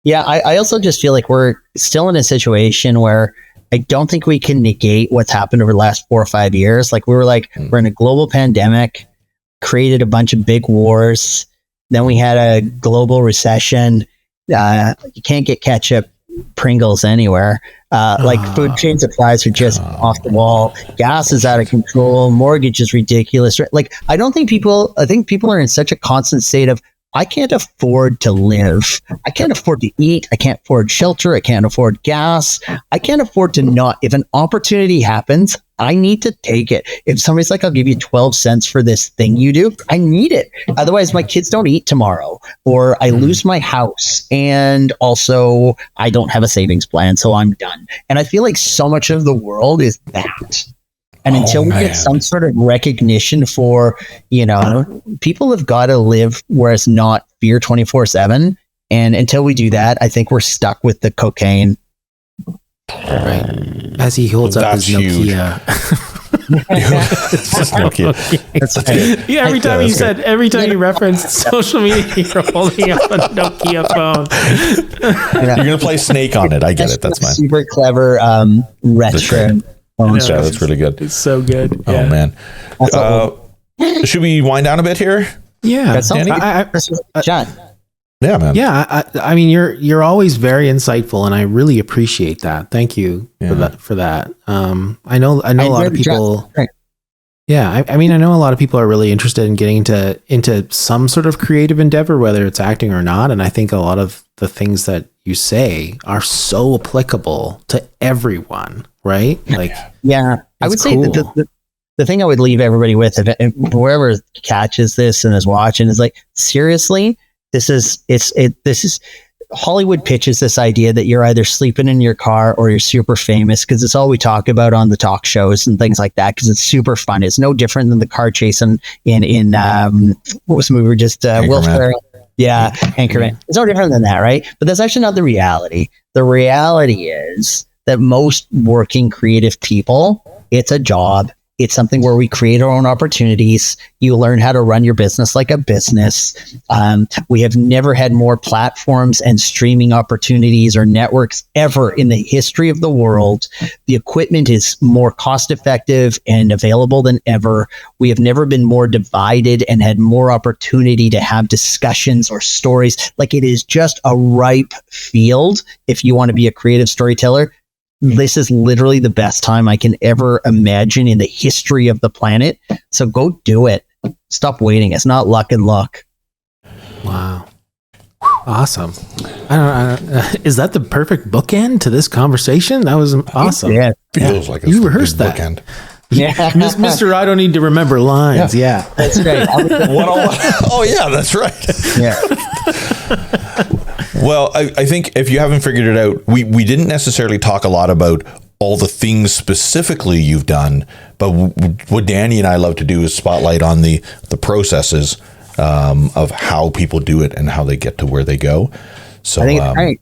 Yeah, I also just feel like we're still in a situation where I don't think we can negate what's happened over the last 4 or 5 years. Like we're in a global pandemic, created a bunch of big wars. Then we had a global recession. You can't get ketchup, Pringles anywhere. Food chain supplies are just off the wall. Gas is out of control. Mortgage is ridiculous. Like, I think people are in such a constant state of, I can't afford to live. I can't afford to eat. I can't afford shelter. I can't afford gas. I can't afford to not. If an opportunity happens, I need to take it. If somebody's like, I'll give you 12 cents for this thing you do, I need it. Otherwise, my kids don't eat tomorrow, or I lose my house. And also, I don't have a savings plan, so I'm done. And I feel like so much of the world is that. And until we get some sort of recognition for, people have got to live where it's not fear 24/7. And until we do that, I think we're stuck with the cocaine. Right. As he holds up his Nokia. It's just Nokia. Yeah, every time you referenced social media, you're holding up a Nokia phone. You're going to play Snake on it. I get it. That's fine. Super clever retro. Yeah, that's really good. It's so good. Oh, man. Should we wind down a bit here? Yeah. John. Yeah, man. Yeah. I mean, you're always very insightful, and I really appreciate that. Thank you for that. I know a lot of people. Yeah. I mean, I know a lot of people are really interested in getting into some sort of creative endeavor, whether it's acting or not. And I think a lot of the things that you say are so applicable to everyone, right? Like, yeah, I would say that the thing I would leave everybody with, if whoever catches this and is watching, is like, seriously, this is Hollywood pitches this idea that you're either sleeping in your car or you're super famous, because it's all we talk about on the talk shows and things like that, because it's super fun. It's no different than the car chase in what was the movie? Just Will Ferrell. Yeah, Anchorman. It's no different than that, right? But that's actually not the reality. The reality is that most working creative people, it's a job. It's something where we create our own opportunities. You learn how to run your business like a business. We have never had more platforms and streaming opportunities or networks ever in the history of the world. The equipment is more cost effective and available than ever. We have never been more divided and had more opportunity to have discussions or stories. Like, it is just a ripe field if you want to be a creative storyteller. This is literally the best time I can ever imagine in the history of the planet. So go do it. Stop waiting. It's not luck and luck. Wow. Awesome. I don't, is that the perfect bookend to this conversation? That was awesome. Yeah. Feels like it's you the rehearsed big that. bookend. Yeah. Mr. I don't need to remember lines. Yeah. That's right. Oh, yeah, that's right. Yeah. Well, I think if you haven't figured it out, we didn't necessarily talk a lot about all the things specifically you've done, but what Danny and I love to do is spotlight on the processes of how people do it and how they get to where they go. So I think it's great.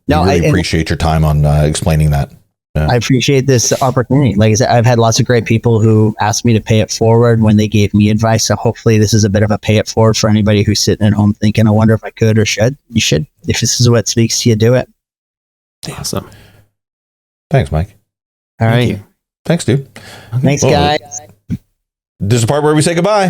No, I really appreciate your time on explaining that. Yeah. I appreciate this opportunity. Like I said, I've had lots of great people who asked me to pay it forward when they gave me advice. So hopefully this is a bit of a pay it forward for anybody who's sitting at home thinking, I wonder if I could or should. You should. If this is what speaks to you, do it. Awesome. Thanks, Mike. All right. Thank you. Thanks, dude. Thanks, guys. This is the part where we say goodbye.